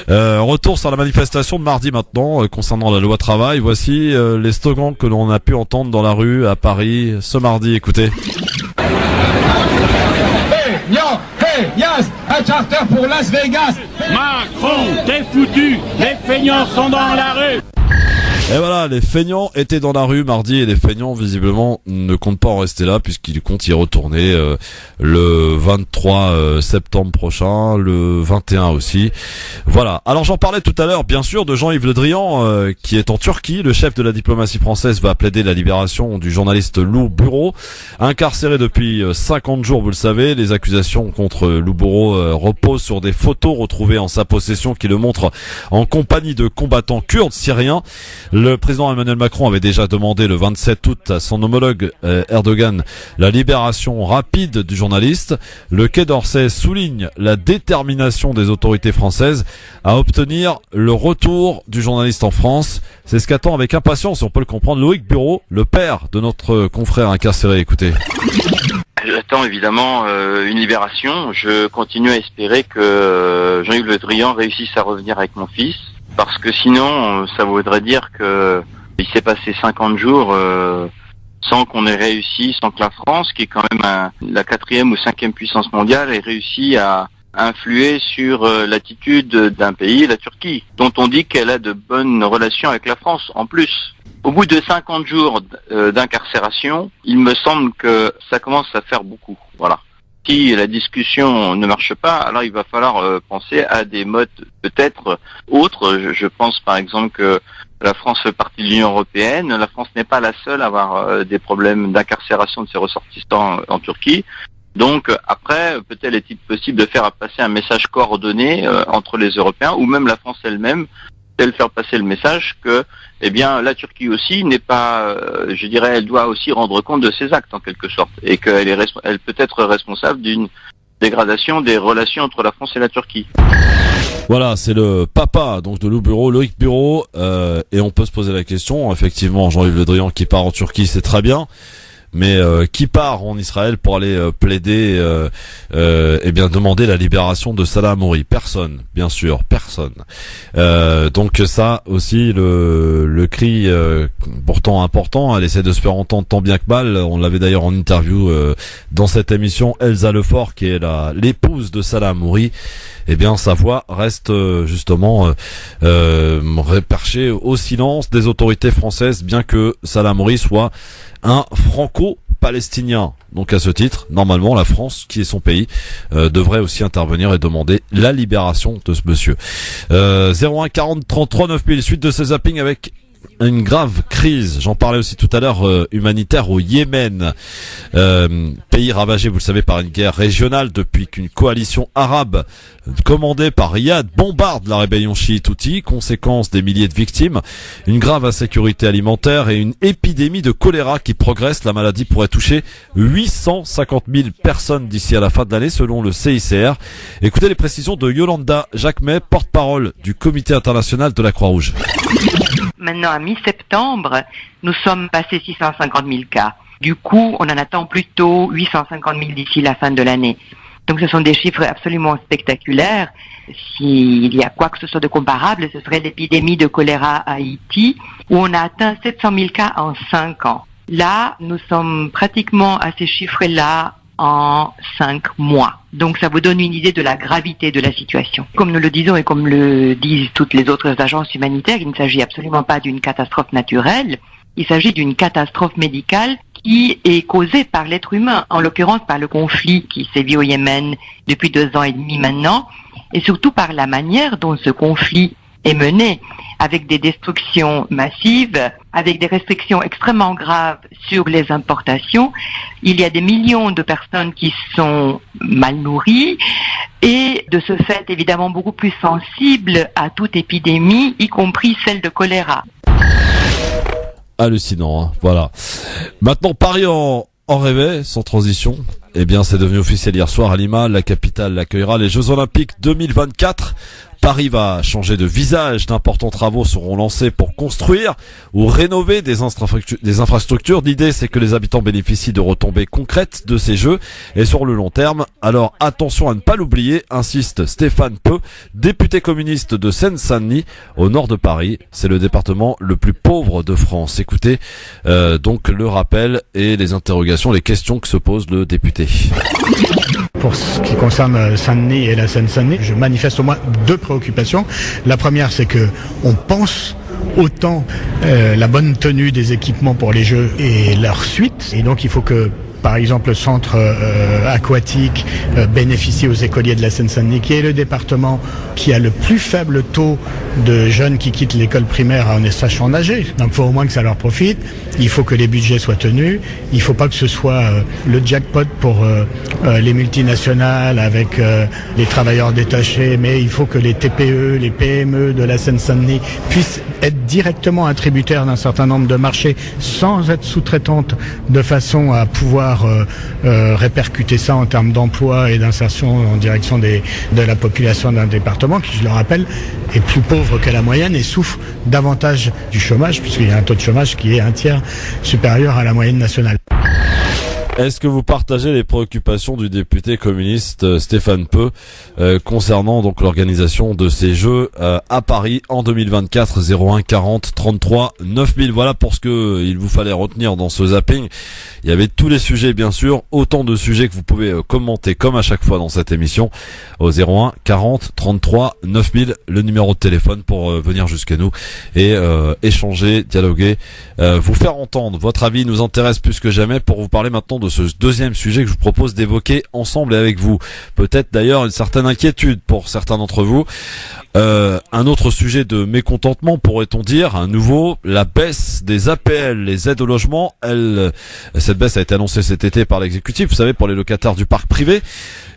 Retour sur la manifestation de mardi maintenant, concernant la loi travail. Voici les slogans que l'on a pu entendre dans la rue à Paris ce mardi. Écoutez. Hey, yo, hey. Hey, Yas, un charter pour Las Vegas. Macron, t'es foutu. Les feignants sont dans la rue. Et voilà, les feignants étaient dans la rue mardi et les feignants visiblement ne comptent pas en rester là puisqu'ils comptent y retourner le 23 septembre prochain, le 21 aussi. Voilà. Alors j'en parlais tout à l'heure bien sûr de Jean-Yves Le Drian qui est en Turquie. Le chef de la diplomatie française va plaider la libération du journaliste Lou Bureau, incarcéré depuis 50 jours, vous le savez. Les accusations contre Lou Bureau reposent sur des photos retrouvées en sa possession qui le montrent en compagnie de combattants kurdes syriens. Le président Emmanuel Macron avait déjà demandé le 27 août à son homologue Erdogan la libération rapide du journaliste. Le Quai d'Orsay souligne la détermination des autorités françaises à obtenir le retour du journaliste en France. C'est ce qu'attend avec impatience, on peut le comprendre, Loïc Bureau, le père de notre confrère incarcéré. Écoutez. J'attends évidemment une libération. Je continue à espérer que Jean-Yves Le Drian réussisse à revenir avec mon fils. Parce que sinon, ça voudrait dire que il s'est passé 50 jours sans qu'on ait réussi, sans que la France, qui est quand même la 4e ou 5e puissance mondiale, ait réussi à influer sur l'attitude d'un pays, la Turquie, dont on dit qu'elle a de bonnes relations avec la France. En plus, au bout de 50 jours d'incarcération, il me semble que ça commence à faire beaucoup. Voilà. Si la discussion ne marche pas, alors il va falloir penser à des modes peut-être autres. Je pense par exemple que la France fait partie de l'Union européenne. La France n'est pas la seule à avoir des problèmes d'incarcération de ses ressortissants en Turquie. Donc après, peut-être est-il possible de faire passer un message coordonné entre les Européens ou même la France elle-même, de faire passer le message que, eh bien, la Turquie aussi n'est pas, je dirais, elle doit aussi rendre compte de ses actes en quelque sorte, et qu'elle elle peut être responsable d'une dégradation des relations entre la France et la Turquie. Voilà, c'est le papa donc de Lou Bureau, Loïc Bureau, et on peut se poser la question. Effectivement, Jean-Yves Le Drian qui part en Turquie, c'est très bien. Mais qui part en Israël pour aller plaider, eh bien demander la libération de Salah Hamouri? Personne, bien sûr, personne. Donc ça aussi, le cri pourtant important, elle essaie de se faire entendre tant bien que mal. On l'avait d'ailleurs en interview dans cette émission, Elsa Lefort, qui est l'épouse de Salah Hamouri. Eh bien, sa voix reste justement perchée au silence des autorités françaises, bien que Salah Hamouri soit un franco-palestinien. Donc à ce titre, normalement, la France, qui est son pays, devrait aussi intervenir et demander la libération de ce monsieur. 01 40 33 9000, suite de ce zapping avec une grave crise, j'en parlais aussi tout à l'heure, humanitaire au Yémen, pays ravagé, vous le savez, par une guerre régionale depuis qu'une coalition arabe commandée par Riyad bombarde la rébellion chiite Houthi, conséquence des milliers de victimes, une grave insécurité alimentaire et une épidémie de choléra qui progresse. La maladie pourrait toucher 850 000 personnes d'ici à la fin de l'année selon le CICR. Écoutez les précisions de Yolanda Jacquemet, porte-parole du Comité international de la Croix-Rouge. Maintenant, à mi-septembre, nous sommes passés 650 000 cas. Du coup, on en attend plutôt 850 000 d'ici la fin de l'année. Donc ce sont des chiffres absolument spectaculaires. S'il y a quoi que ce soit de comparable, ce serait l'épidémie de choléra à Haïti, où on a atteint 700 000 cas en 5 ans. Là, nous sommes pratiquement à ces chiffres-là en 5 mois. Donc ça vous donne une idée de la gravité de la situation. Comme nous le disons et comme le disent toutes les autres agences humanitaires, il ne s'agit absolument pas d'une catastrophe naturelle, il s'agit d'une catastrophe médicale qui est causée par l'être humain, en l'occurrence par le conflit qui sévit au Yémen depuis 2 ans et demi maintenant, et surtout par la manière dont ce conflit est mené, avec des destructions massives, avec des restrictions extrêmement graves sur les importations. Il y a des millions de personnes qui sont mal nourries et de ce fait évidemment beaucoup plus sensibles à toute épidémie, y compris celle de choléra. Hallucinant, hein, voilà. Maintenant, Paris en rêvait, sans transition. Eh bien, c'est devenu officiel hier soir à Lima. La capitale accueillera les Jeux Olympiques 2024. Paris va changer de visage. D'importants travaux seront lancés pour construire ou rénover des infrastructures. L'idée, c'est que les habitants bénéficient de retombées concrètes de ces jeux et sur le long terme. Alors attention à ne pas l'oublier, insiste Stéphane Peu, député communiste de Seine-Saint-Denis, au nord de Paris. C'est le département le plus pauvre de France. Écoutez donc le rappel et les interrogations, les questions que se pose le député. Pour ce qui concerne Saint-Denis et la Seine-Saint-Denis, je manifeste au moins deux préoccupations. La première, c'est que on pense autant la bonne tenue des équipements pour les jeux et leur suite. Et donc il faut que, par exemple, le centre aquatique bénéficie aux écoliers de la Seine-Saint-Denis, qui est le département qui a le plus faible taux de jeunes qui quittent l'école primaire en sachant nager. Donc il faut au moins que ça leur profite. Il faut que les budgets soient tenus. Il ne faut pas que ce soit le jackpot pour les multinationales avec les travailleurs détachés, mais il faut que les TPE, les PME de la Seine-Saint-Denis puissent être directement attributaires d'un certain nombre de marchés sans être sous-traitantes, de façon à pouvoir répercuter ça en termes d'emploi et d'insertion en direction de la population d'un département qui, je le rappelle, est plus pauvre que la moyenne et souffre davantage du chômage, puisqu'il y a un taux de chômage qui est un tiers supérieur à la moyenne nationale. Est-ce que vous partagez les préoccupations du député communiste Stéphane Peu concernant donc l'organisation de ces Jeux à Paris en 2024? 01 40 33 9000. Voilà pour ce que il vous fallait retenir dans ce zapping. Il y avait tous les sujets, bien sûr, autant de sujets que vous pouvez commenter comme à chaque fois dans cette émission au 01 40 33 9000, le numéro de téléphone pour venir jusqu'à nous et échanger, dialoguer, vous faire entendre. Votre avis nous intéresse plus que jamais pour vous parler maintenant de ce deuxième sujet que je vous propose d'évoquer ensemble et avec vous. Peut-être d'ailleurs une certaine inquiétude pour certains d'entre vous. Un autre sujet de mécontentement, pourrait-on dire, un nouveau, la baisse des APL, les aides au logement. Cette baisse a été annoncée cet été par l'exécutif, vous savez, pour les locataires du parc privé.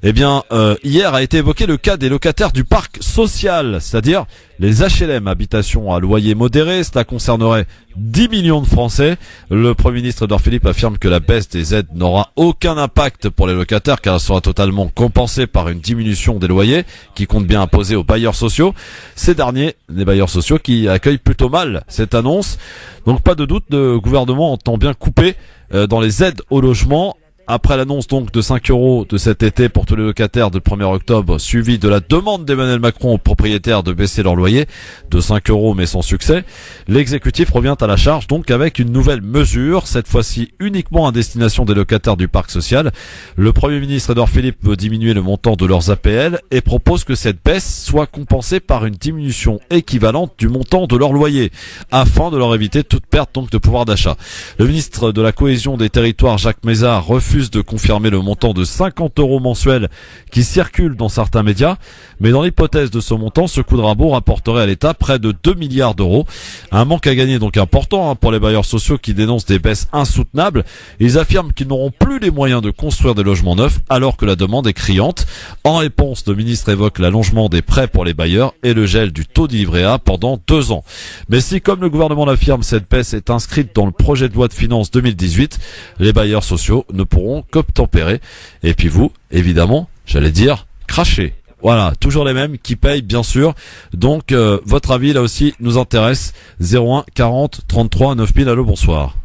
Eh bien, hier a été évoqué le cas des locataires du parc social, c'est-à-dire les HLM, habitations à loyer modéré. Cela concernerait 10 millions de Français. Le Premier ministre Édouard Philippe affirme que la baisse des aides n'aura aucun impact pour les locataires car elle sera totalement compensée par une diminution des loyers qui compte bien imposer aux bailleurs sociaux. Ces derniers, les bailleurs sociaux qui accueillent plutôt mal cette annonce. Donc pas de doute, le gouvernement entend bien couper dans les aides au logement. Après l'annonce donc de 5 € de cet été pour tous les locataires de 1er octobre, suivi de la demande d'Emmanuel Macron aux propriétaires de baisser leur loyer de 5 € mais sans succès, l'exécutif revient à la charge donc avec une nouvelle mesure, cette fois-ci uniquement à destination des locataires du parc social. Le Premier ministre Édouard Philippe veut diminuer le montant de leurs APL et propose que cette baisse soit compensée par une diminution équivalente du montant de leur loyer, afin de leur éviter toute perte donc de pouvoir d'achat. Le ministre de la Cohésion des Territoires, Jacques Mézard, refuse de confirmer le montant de 50 € mensuels qui circule dans certains médias, mais dans l'hypothèse de ce montant, ce coup de rabot rapporterait à l'État près de 2 milliards d'euros. Un manque à gagner donc important pour les bailleurs sociaux qui dénoncent des baisses insoutenables. Ils affirment qu'ils n'auront plus les moyens de construire des logements neufs alors que la demande est criante. En réponse, le ministre évoque l'allongement des prêts pour les bailleurs et le gel du taux du livret A pendant 2 ans. Mais si, comme le gouvernement l'affirme, cette baisse est inscrite dans le projet de loi de finances 2018, les bailleurs sociaux ne pourront qu'obtempérer. Et puis vous, évidemment, j'allais dire, cracher. Voilà, toujours les mêmes qui payent, bien sûr. Donc, votre avis, là aussi, nous intéresse. 01 40 33 9000. Allô, bonsoir.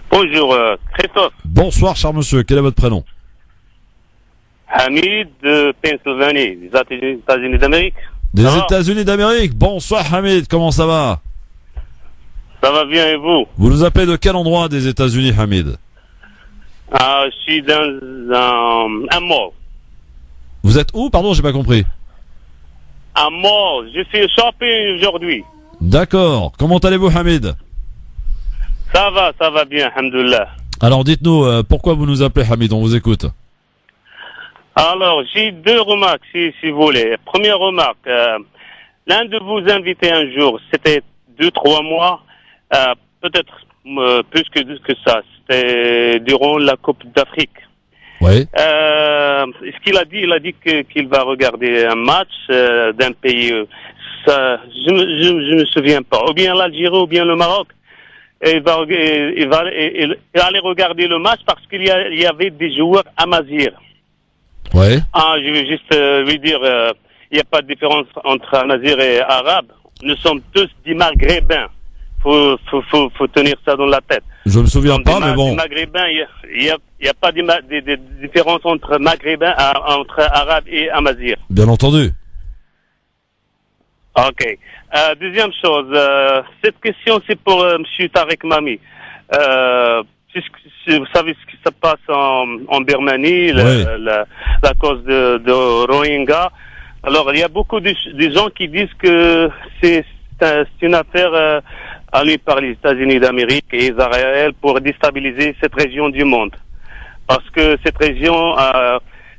Bonjour, Christophe. Bonsoir, cher monsieur. Quel est votre prénom? Hamid de Pennsylvanie, des États-Unis d'Amérique. Des États-Unis d'Amérique. Bonsoir, Hamid. Comment ça va? Ça va bien, et vous? Vous nous appelez de quel endroit des États-Unis, Hamid? Je suis dans un mall. Vous êtes où? Pardon, j'ai pas compris. Un mall. Je fais shopping aujourd'hui. D'accord. Comment allez-vous, Hamid? Ça va bien, alhamdoulilah. Alors, dites-nous, pourquoi vous nous appelez, Hamid? On vous écoute. Alors, j'ai 2 remarques, si vous voulez. Première remarque, l'un de vous invités un jour, c'était 2-3 mois, peut-être plus que ça. C'était durant la Coupe d'Afrique. Oui. Ce qu'il a dit, il a dit qu'il va regarder un match d'un pays. Ça, je me souviens pas. Ou bien l'Algérie, ou bien le Maroc. Et il va aller regarder le match parce qu'il y avait des joueurs amazirs. Ouais. Je vais juste lui dire, il n'y a pas de différence entre Amazigh et Arabe. Nous sommes tous des Maghrébins. Faut tenir ça dans la tête. Je me souviens pas, mais bon. Maghrébins, il y a pas de différence entre Maghrébins, entre Arabes et Amazigh. Bien entendu. Ok. Deuxième chose, cette question c'est pour Monsieur Tariq Mami. Vous savez ce qui se passe en Birmanie, la cause de Rohingya. Alors il y a beaucoup de gens qui disent que c'est une affaire allée par les États-Unis d'Amérique et Israël pour déstabiliser cette région du monde. Parce que cette région,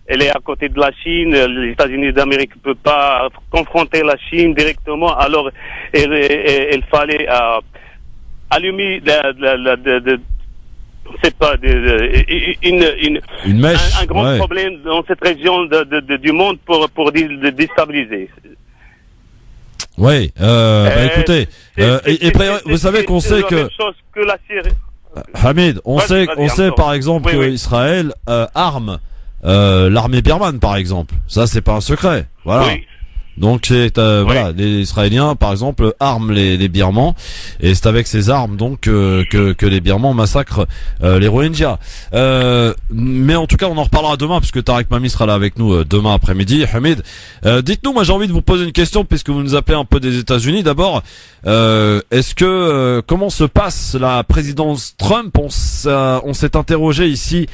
elle est à côté de la Chine, les États-Unis d'Amérique ne peuvent pas confronter la Chine directement, alors il fallait allumer une mèche, un grand problème dans cette région du monde pour déstabiliser. Oui, écoutez, vous savez qu'on sait que... C'est la même chose que la Syrie. Hamid, on sait par exemple que Israël arme l'armée birmane par exemple. Ça c'est pas un secret. Voilà. Oui. Donc c'est voilà, les Israéliens par exemple arment les Birmans et c'est avec ces armes donc que les Birmans massacrent les Rohingyas. Mais en tout cas on en reparlera demain puisque Tariq Mami sera là avec nous demain après-midi. Hamid, dites-nous, moi j'ai envie de vous poser une question puisque vous nous appelez un peu des États-Unis. D'abord, est-ce que comment se passe la présidence Trump? On s'est interrogé ici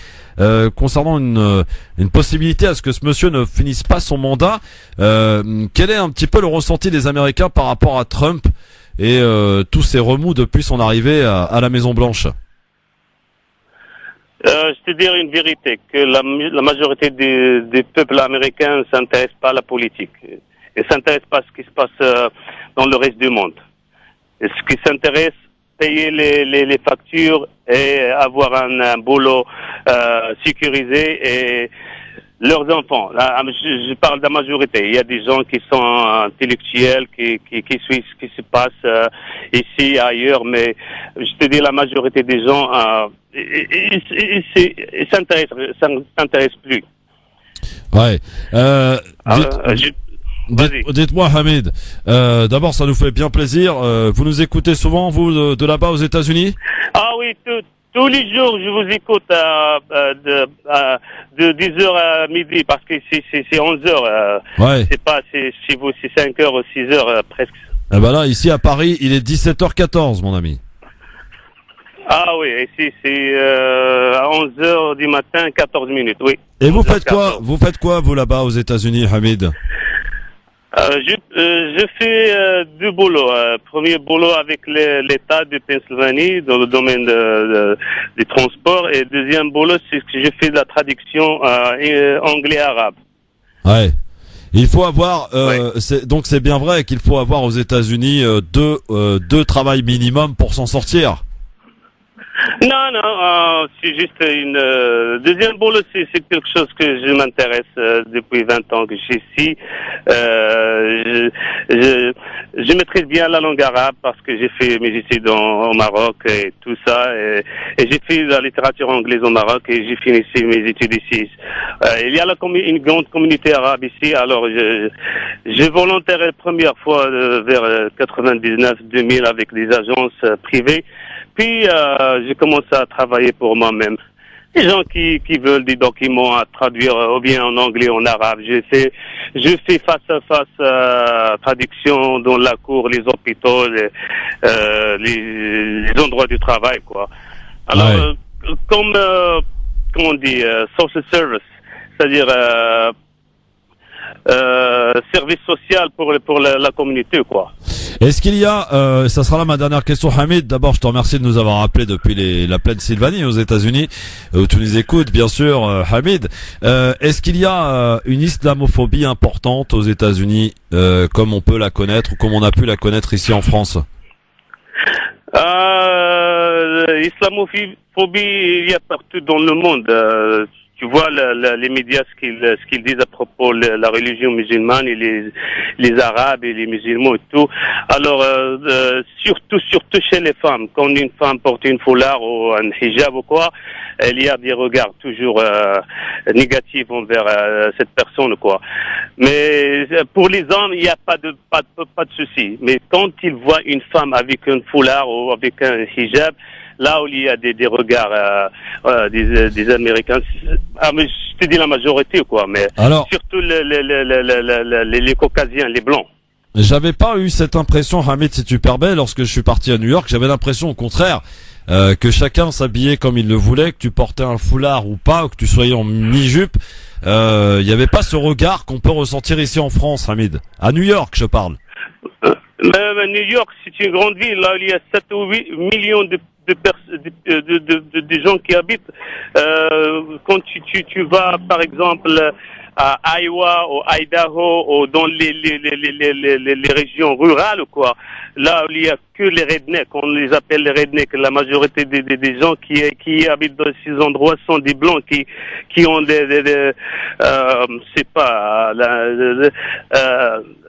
concernant une possibilité à ce que ce monsieur ne finisse pas son mandat. Quel est un petit peu le ressenti des Américains par rapport à Trump et tous ces remous depuis son arrivée à la Maison Blanche? Je te dirais une vérité, que la majorité des peuples américains ne s'intéressent pas à la politique et ne s'intéressent pas à ce qui se passe dans le reste du monde. Et ce qui s'intéresse, payer les factures et avoir un boulot sécurisé et leurs enfants. Là, je parle de la majorité. Il y a des gens qui sont intellectuels, qui suivent ce qui se passe ici, ailleurs, mais je te dis la majorité des gens ils s'intéressent plus. Ouais. Dites-moi Hamid, d'abord ça nous fait bien plaisir. Vous nous écoutez souvent, vous, de là-bas aux États-Unis? Ah oui, tous les jours je vous écoute de 10h à midi parce que c'est 11h. Ouais. C'est pas chez vous c'est 5h ou 6h presque. Eh ben là ici à Paris il est 17h14 mon ami. Ah oui, ici c'est à 11h du matin 14 minutes, oui. Et vous faites quoi? Vous faites quoi vous là-bas aux États-Unis, Hamid? Je fais deux boulots. Premier boulot avec l'État de Pennsylvanie dans le domaine des transports et deuxième boulot c'est que je fais de la traduction anglais-arabe. Ouais. Il faut avoir donc c'est bien vrai qu'il faut avoir aux États-Unis deux travails minimum pour s'en sortir. Non, c'est juste une deuxième boulot, c'est quelque chose que je m'intéresse depuis 20 ans que je suis ici. Je maîtrise bien la langue arabe parce que j'ai fait mes études au Maroc et tout ça, et j'ai fait la littérature anglaise au Maroc et j'ai fini mes études ici. Il y a une grande communauté arabe ici, alors j'ai volontaire la première fois vers 99-2000 avec des agences privées. Puis j'ai commencé à travailler pour moi-même. Les gens qui veulent des documents à traduire ou bien en anglais ou en arabe, je fais face à face traduction dans la cour, les hôpitaux, les endroits du travail, quoi. Alors comme on dit social service, c'est-à-dire service social pour la communauté, quoi. Est-ce qu'il y a, ça sera là ma dernière question, Hamid. D'abord, je te remercie de nous avoir appelé depuis la plaine Sylvanie aux États-Unis, où tu nous écoutes, bien sûr, Hamid. Est-ce qu'il y a une islamophobie importante aux États-Unis, comme on peut la connaître ou comme on a pu la connaître ici en France? Islamophobie, il y a partout dans le monde. tu vois les médias ce qu'ils disent à propos de la religion musulmane et les Arabes et les musulmans et tout. Alors surtout chez les femmes, quand une femme porte une foulard ou un hijab ou quoi, il y a des regards toujours négatifs envers cette personne quoi. Mais pour les hommes, il n'y a pas de souci. Mais quand ils voient une femme avec un foulard ou avec un hijab, là où il y a des regards des Américains, mais je te dis la majorité quoi, mais alors, surtout les Caucasiens, les Blancs. J'avais pas eu cette impression, Hamid, si tu permets, lorsque je suis parti à New York, j'avais l'impression au contraire que chacun s'habillait comme il le voulait, que tu portais un foulard ou pas, ou que tu soyais en mini-jupe. Il n'y avait pas ce regard qu'on peut ressentir ici en France, Hamid. À New York, je parle. New York, c'est une grande ville. Là, il y a 7 ou 8 millions de gens qui habitent. Quand tu vas, par exemple, à Iowa ou Idaho ou dans les régions rurales ou quoi, là où il y a que les rednecks, on les appelle les rednecks. La majorité des gens qui habitent dans ces endroits sont des blancs qui ont c'est pas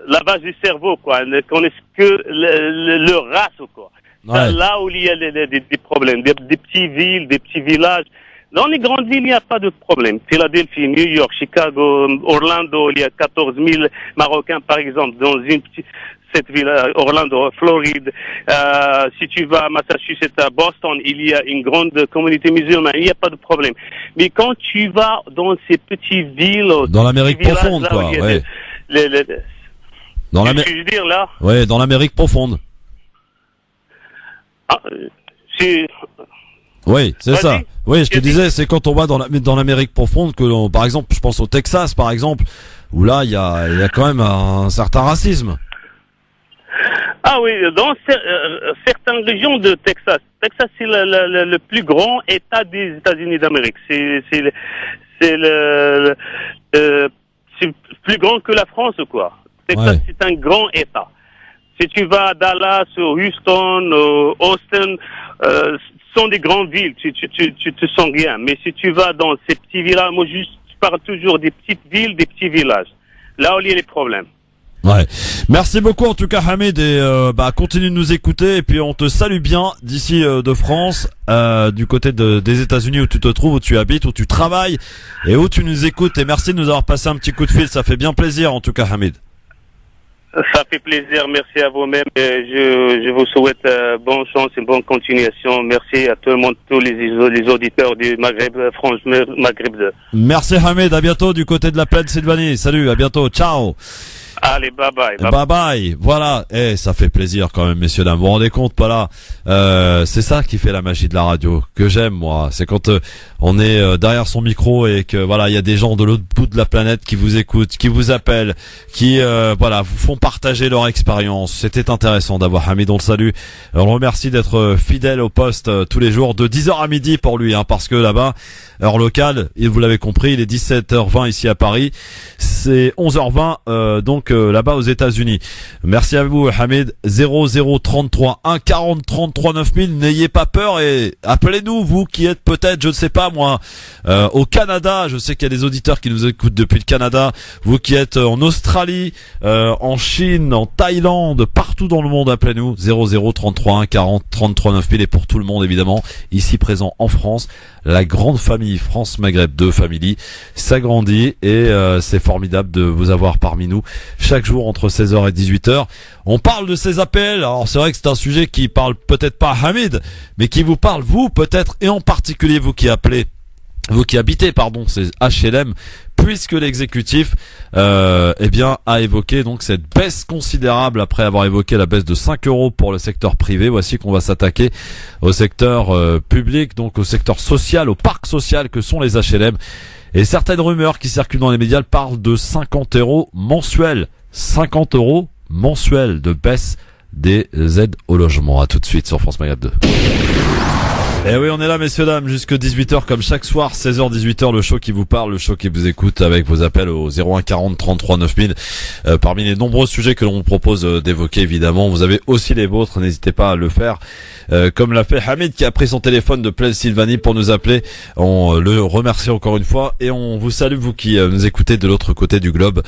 lavage du cerveau quoi, ne connaissent que leur race ou quoi. Ouais. Là où il y a des problèmes, des petites villes, des petits villages. Dans les grandes villes, il n'y a pas de problème. Philadelphie, New York, Chicago, Orlando, il y a 14 000 Marocains, par exemple, dans cette ville, Orlando, Floride. Si tu vas à Massachusetts, à Boston, il y a une grande communauté musulmane. Il n'y a pas de problème. Mais quand tu vas dans ces petites villes, dans l'Amérique profonde, quoi, ouais. Dans l'Amérique. Je veux dire là. Ouais, dans l'Amérique profonde. Oui, c'est ça. Oui, je te disais, c'est quand on va dans l'Amérique profonde que, par exemple, je pense au Texas, par exemple, où là, il y a quand même un certain racisme. Ah oui, dans certaines régions de Texas. Texas, c'est le plus grand État des États-Unis d'Amérique. C'est plus grand que la France, quoi. Texas, ouais. C'est un grand État. Si tu vas à Dallas, Houston, Austin, sont des grandes villes, tu te sens rien. Mais si tu vas dans ces petits villages, moi je parle toujours des petites villes, des petits villages. Là où il y a les problèmes. Ouais. Merci beaucoup en tout cas Hamid et continue de nous écouter et puis on te salue bien d'ici de France, du côté des États-Unis où tu te trouves, où tu habites, où tu travailles et où tu nous écoutes. Et merci de nous avoir passé un petit coup de fil, ça fait bien plaisir en tout cas Hamid. Ça fait plaisir, merci à vous-même. Je vous souhaite bonne chance et bonne continuation. Merci à tout le monde, tous les auditeurs du Maghreb, France Maghreb 2. Merci Hamid, à bientôt du côté de la Pennsylvanie. Salut, à bientôt, ciao. Allez, bye bye. Bye bye. Voilà. Ça fait plaisir quand même, messieurs, dames. Vous vous rendez compte, pas là? C'est ça qui fait la magie de la radio, que j'aime, moi. C'est quand on est derrière son micro et que, voilà, il y a des gens de l'autre bout de la planète qui vous écoutent, qui vous appellent, qui, vous font partager leur expérience. C'était intéressant d'avoir Hamid, on le salue. On le remercie d'être fidèle au poste tous les jours de 10h à midi pour lui, parce que là-bas, heure locale, et vous l'avez compris, il est 17h20 ici à Paris. C'est 11h20, donc là-bas aux États-Unis. Merci à vous Hamid. 0033 1 40 33 9000. N'ayez pas peur et appelez-nous, vous qui êtes peut-être, je ne sais pas moi, au Canada. Je sais qu'il y a des auditeurs qui nous écoutent depuis le Canada. Vous qui êtes en Australie, en Chine, en Thaïlande, partout dans le monde, appelez-nous. 0033 1 40 33 9000. Et pour tout le monde évidemment, ici présent en France, la grande famille France Maghreb 2 Family s'agrandit et c'est formidable de vous avoir parmi nous chaque jour entre 16h et 18h. On parle de ces APL. Alors c'est vrai que c'est un sujet qui parle peut-être pas à Hamid, mais qui vous parle vous peut-être, et en particulier vous qui appelez, vous qui habitez ces HLM, puisque l'exécutif a évoqué donc cette baisse considérable après avoir évoqué la baisse de 5 € pour le secteur privé. Voici qu'on va s'attaquer au secteur public, donc au secteur social, au parc social que sont les HLM. Et certaines rumeurs qui circulent dans les médias parlent de 50 € mensuels. 50 € mensuels de baisse des aides au logement. À tout de suite sur France Maghreb 2. Et oui, on est là, messieurs, dames, jusque 18h, comme chaque soir, 16h, 18h, le show qui vous parle, le show qui vous écoute, avec vos appels au 01 40 33 9000. Parmi les nombreux sujets que l'on vous propose d'évoquer, évidemment, vous avez aussi les vôtres, n'hésitez pas à le faire. Comme l'a fait Hamid, qui a pris son téléphone de Pennsylvanie pour nous appeler. On le remercie encore une fois, et on vous salue, vous qui nous écoutez de l'autre côté du globe.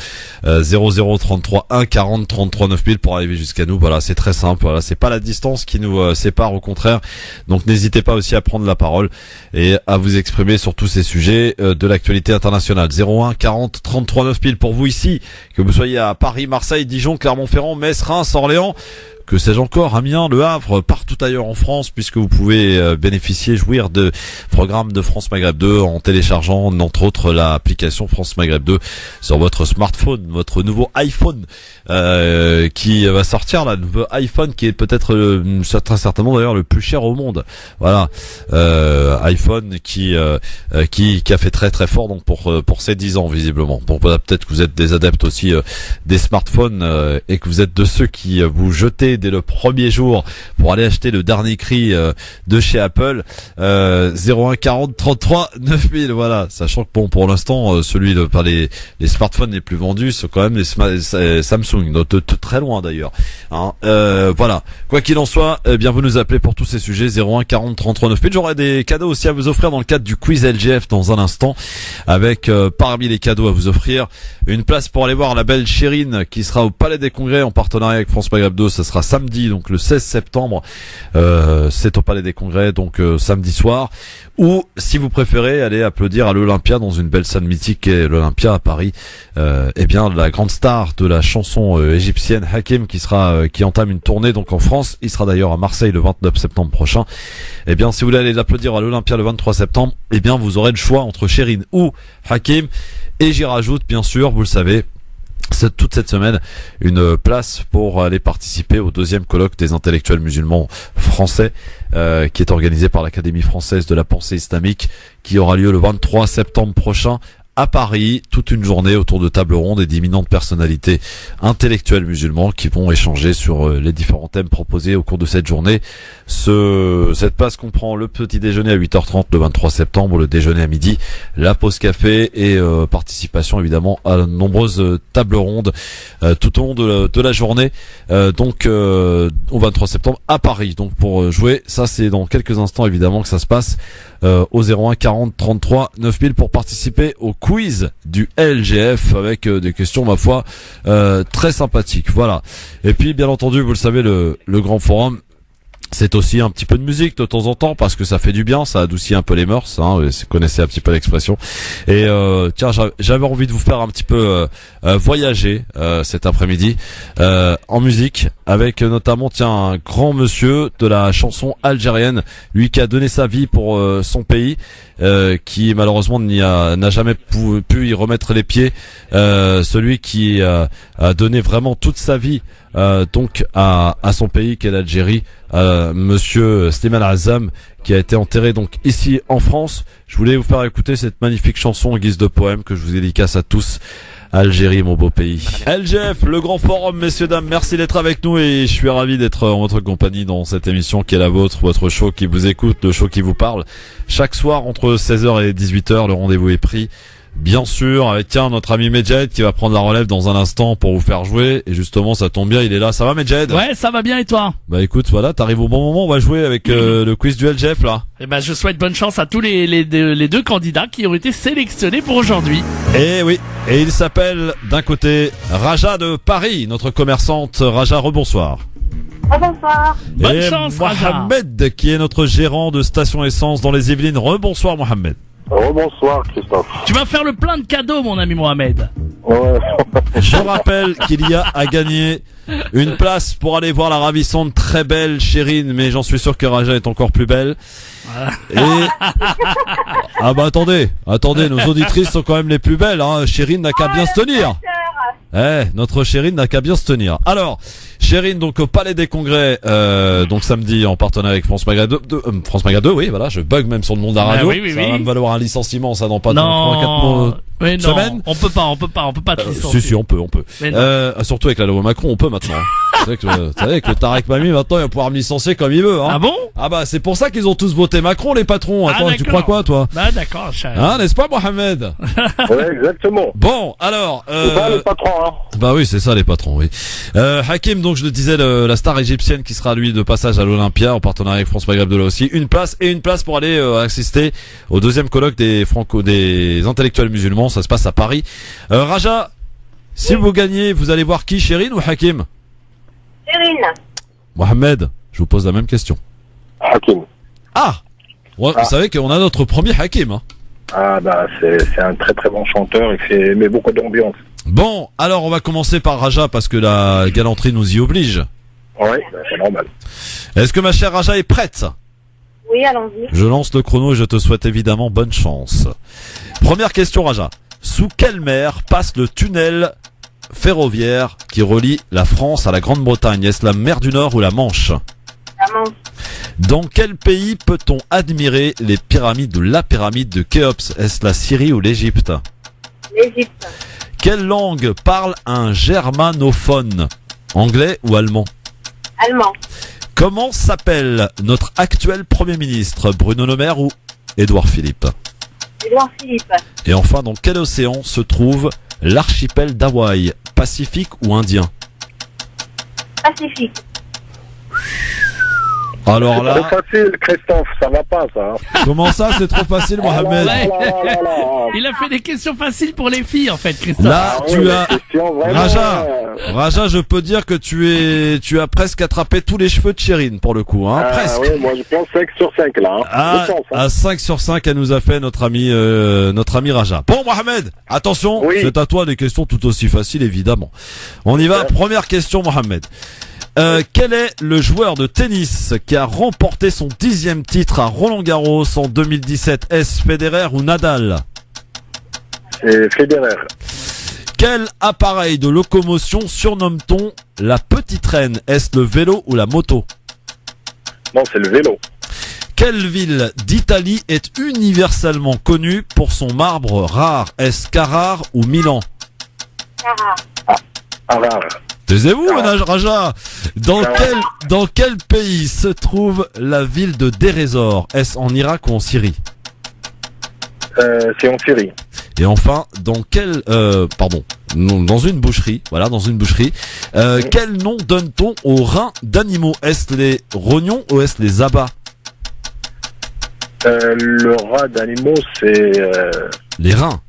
0033 1 40 33 9000 pour arriver jusqu'à nous. Voilà, c'est très simple. Voilà, c'est pas la distance qui nous sépare, au contraire. Donc n'hésitez pas aussi à prendre la parole et à vous exprimer sur tous ces sujets de l'actualité internationale. 01 40 33 9000 pour vous ici, que vous soyez à Paris, Marseille, Dijon, Clermont-Ferrand, Metz, Reims, Orléans, que sais-je encore, Amiens, Le Havre, partout ailleurs en France, puisque vous pouvez bénéficier, jouir de programmes de France Maghreb 2 en téléchargeant, entre autres, l'application France Maghreb 2 sur votre smartphone, votre nouveau iPhone qui va sortir, là, le nouveau iPhone qui est peut-être très certainement d'ailleurs le plus cher au monde. Voilà, iPhone qui a fait très très fort donc pour ses 10 ans visiblement. Bon, peut-être que vous êtes des adeptes aussi des smartphones et que vous êtes de ceux qui vous jetez dès le premier jour pour aller acheter le dernier cri de chez Apple. 01 40 33 9000. Voilà, sachant que bon, pour l'instant, les smartphones les plus vendus sont quand même les Samsung, de très loin d'ailleurs. Hein, voilà. Quoi qu'il en soit, eh bien vous nous appelez pour tous ces sujets. 01 40 33 9000. J'aurai des cadeaux aussi à vous offrir dans le cadre du quiz LGF dans un instant, avec parmi les cadeaux à vous offrir une place pour aller voir la belle Chérine qui sera au Palais des Congrès en partenariat avec France Maghreb 2. Ce sera samedi, donc le 16 septembre. C'est au Palais des Congrès, donc samedi soir. Ou, si vous préférez, aller applaudir à l'Olympia dans une belle salle mythique et l'Olympia à Paris. Eh bien, la grande star de la chanson égyptienne Hakim qui entame une tournée donc en France. Il sera d'ailleurs à Marseille le 29 septembre prochain. Eh bien, si vous voulez aller l'applaudir à l'Olympia le 23 septembre, eh bien, vous aurez le choix entre Chérine ou Hakim. Et j'y rajoute, bien sûr, vous le savez, toute cette semaine, une place pour aller participer au 2e colloque des intellectuels musulmans français, qui est organisé par l'Académie française de la pensée islamique, qui aura lieu le 23 septembre prochain à Paris, toute une journée autour de tables rondes et d'imminentes personnalités intellectuelles musulmans qui vont échanger sur les différents thèmes proposés au cours de cette journée. Cette place comprend le petit déjeuner à 8h30 le 23 septembre, le déjeuner à midi, la pause café et participation évidemment à de nombreuses tables rondes tout au long de la journée. Donc au 23 septembre à Paris. Donc pour jouer, ça c'est dans quelques instants évidemment que ça se passe. Au 01 40 33 9000 pour participer au quiz du LGF avec des questions ma foi très sympathiques. Voilà. Et puis bien entendu, vous le savez, le grand forum, c'est aussi un petit peu de musique de temps en temps parce que ça fait du bien, ça adoucit un peu les mœurs, hein, vous connaissez un petit peu l'expression. Et tiens, j'avais envie de vous faire un petit peu voyager cet après-midi en musique avec notamment un grand monsieur de la chanson algérienne, lui qui a donné sa vie pour son pays, qui malheureusement n'a jamais pu y remettre les pieds, celui qui a donné vraiment toute sa vie donc à son pays qu'est l'Algérie, monsieur Slimane Azam, qui a été enterré donc ici en France. Je voulais vous faire écouter cette magnifique chanson en guise de poème que je vous dédicace à tous. Algérie, mon beau pays. LGF, le grand forum, messieurs, dames, merci d'être avec nous et je suis ravi d'être en votre compagnie dans cette émission qui est la vôtre, votre show qui vous écoute, le show qui vous parle. Chaque soir entre 16h et 18h, le rendez-vous est pris. Bien sûr, avec notre ami Medjed qui va prendre la relève dans un instant pour vous faire jouer. Et justement, ça tombe bien, il est là. Ça va, Medjed? Ouais, ça va bien, et toi? Bah écoute, voilà, t'arrives au bon moment. On va jouer avec le quiz du LGF là. Et ben, je souhaite bonne chance à tous les deux candidats qui ont été sélectionnés pour aujourd'hui. Et oui, et il s'appelle d'un côté Raja de Paris, notre commerçante. Raja, rebonsoir. Rebonsoir. Bonne chance, Raja. Mohamed qui est notre gérant de station essence dans les Yvelines. Rebonsoir, Mohamed. Bonsoir Christophe. Tu vas faire le plein de cadeaux, mon ami Mohamed. Ouais. Je rappelle qu'il y a à gagner une place pour aller voir la ravissante, très belle Chérine, mais j'en suis sûr que Raja est encore plus belle. Et ah bah attendez, nos auditrices sont quand même les plus belles, hein. Chérine n'a qu'à bien se tenir. Notre Chérine n'a qu'à bien se tenir. Alors, Chérine, donc au Palais des Congrès, donc samedi en partenariat avec France Maghreb 2, France Maghreb 2, oui, voilà, je bug même sur le nom de la radio. Oui, ça va me valoir un licenciement, ça dans pas 3-4 semaines. On peut pas te licencier. Si, on peut. Surtout avec la loi Macron, on peut maintenant. Vous savez que Tarek Mami, maintenant, il va pouvoir me licencier comme il veut. Hein. Ah bon? Ah bah, c'est pour ça qu'ils ont tous voté Macron, les patrons. Attends, tu crois quoi, toi? Bah d'accord, hein, n'est-ce pas, Mohamed? Ouais, exactement. Bon, alors... C'est ça, les patrons, hein. Bah oui, c'est ça, les patrons, oui. Hakim, donc je le disais, la star égyptienne qui sera, lui, de passage à l'Olympia, en partenariat avec France Maghreb de là aussi. Une place pour aller assister au deuxième colloque des intellectuels musulmans. Ça se passe à Paris. Raja, si vous gagnez, vous allez voir qui, Chérine ou Hakim? Chérine. Mohamed, je vous pose la même question. Hakim. Ah, ouais, vous savez qu'on a notre premier Hakim. Hein. Ah bah c'est un très très bon chanteur et met beaucoup d'ambiance. Bon, alors on va commencer par Raja parce que la galanterie nous y oblige. Ouais, bah, c'est normal. Est-ce que ma chère Raja est prête? Oui, allons-y. Je lance le chrono et je te souhaite évidemment bonne chance. Première question, Raja. Sous quelle mer passe le tunnel ferroviaire qui relie la France à la Grande-Bretagne? Est-ce la mer du Nord ou la Manche? La Manche. Dans quel pays peut-on admirer les pyramides ou la pyramide de Khéops? Est-ce la Syrie ou l'Égypte? L'Égypte. Quelle langue parle un germanophone? Anglais ou allemand? Allemand. Comment s'appelle notre actuel Premier ministre? Bruno Le Maire ou Édouard Philippe? Édouard Philippe. Et enfin, dans quel océan se trouve l'archipel d'Hawaï? Pacifique ou Indien? Pacifique. Alors là... C'est trop facile, Christophe, ça va pas, ça. Comment ça, c'est trop facile, Mohamed? Il a fait des questions faciles pour les filles, en fait, Christophe. Là, tu as... Raja, je peux dire que tu as presque attrapé tous les cheveux de Chérine, pour le coup, hein, presque. Oui, moi je pense 5 sur 5, là. Hein. À 5 sur 5, elle nous a fait notre ami Raja. Bon, Mohamed, attention, c'est à toi des questions tout aussi faciles, évidemment. On y va, première question, Mohamed. Quel est le joueur de tennis qui a remporté son 10e titre à Roland-Garros en 2017? Est-ce Federer ou Nadal? C'est Federer. Quel appareil de locomotion surnomme-t-on la petite reine? Est-ce le vélo ou la moto? Non, c'est le vélo. Quelle ville d'Italie est universellement connue pour son marbre rare? Est-ce Carrare ou Milan? Carrare. Carrare. Taisez-vous, Raja. Dans quel pays se trouve la ville de Deir ez-Zor? Est-ce en Irak ou en Syrie? C'est en Syrie. Et enfin, dans une boucherie, quel nom donne-t-on aux reins d'animaux? Est-ce les rognons ou est-ce les abats? Le rat d'animaux, c'est... Les reins.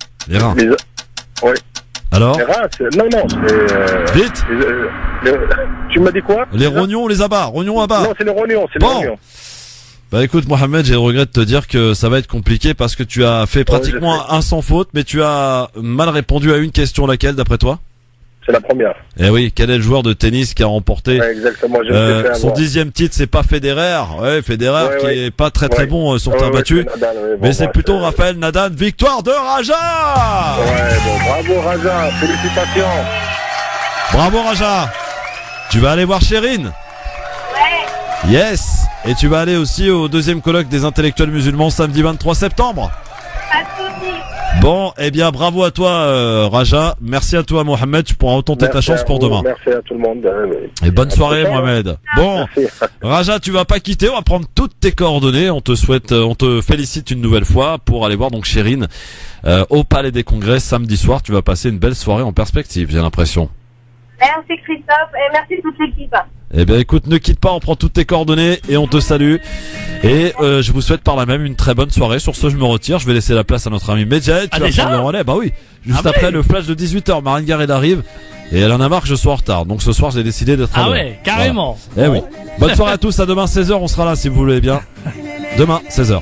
Ouais. Alors? Les rats, non, c'est... Vite! Tu m'as dit quoi? Les rognons ou les abats? Rognons, abats? Non, c'est les rognons, les rognons. Bah écoute, Mohamed, j'ai le regret de te dire que ça va être compliqué parce que tu as fait pratiquement un sans faute, mais tu as mal répondu à une question. Laquelle, d'après toi? C'est la première. Eh oui, quel est le joueur de tennis qui a remporté exactement, son 10e titre? C'est pas Federer, Federer qui est pas très bon sur terre battue, mais c'est plutôt Raphaël Nadal. Victoire de Raja. Ouais, bon, bravo Raja, félicitations. Bravo Raja. Tu vas aller voir Chérine? Ouais. Yes. Et tu vas aller aussi au deuxième colloque des intellectuels musulmans samedi 23 septembre. Pas de soucis. Bon, eh bien, bravo à toi, Raja. Merci à toi, Mohamed. Tu pourras retenter ta chance pour demain. Merci à tout le monde. Et bonne soirée, Mohamed. Bon, Raja, tu vas pas quitter. On va prendre toutes tes coordonnées. On te félicite une nouvelle fois pour aller voir donc Chérine au Palais des Congrès samedi soir. Tu vas passer une belle soirée en perspective, j'ai l'impression. Merci Christophe et merci toute l'équipe. Eh bien écoute, ne quitte pas, on prend toutes tes coordonnées et on te salue. Et je vous souhaite par là même une très bonne soirée. Sur ce, je me retire, je vais laisser la place à notre ami Medjed. Tu vas prendre le relais, bah oui. Juste après le flash de 18h, Marine Garrel arrive. Et elle en a marre que je sois en retard. Donc ce soir, j'ai décidé d'être à l'heure. Ah ouais, carrément. Voilà. Eh oui. Bonne soirée à tous, à demain 16h, on sera là si vous voulez bien. Demain 16h.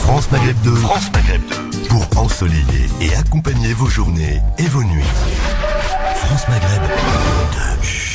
France Maghreb 2. France Maghreb 2. Pour ensoleiller et accompagner vos journées et vos nuits. France Maghreb 2.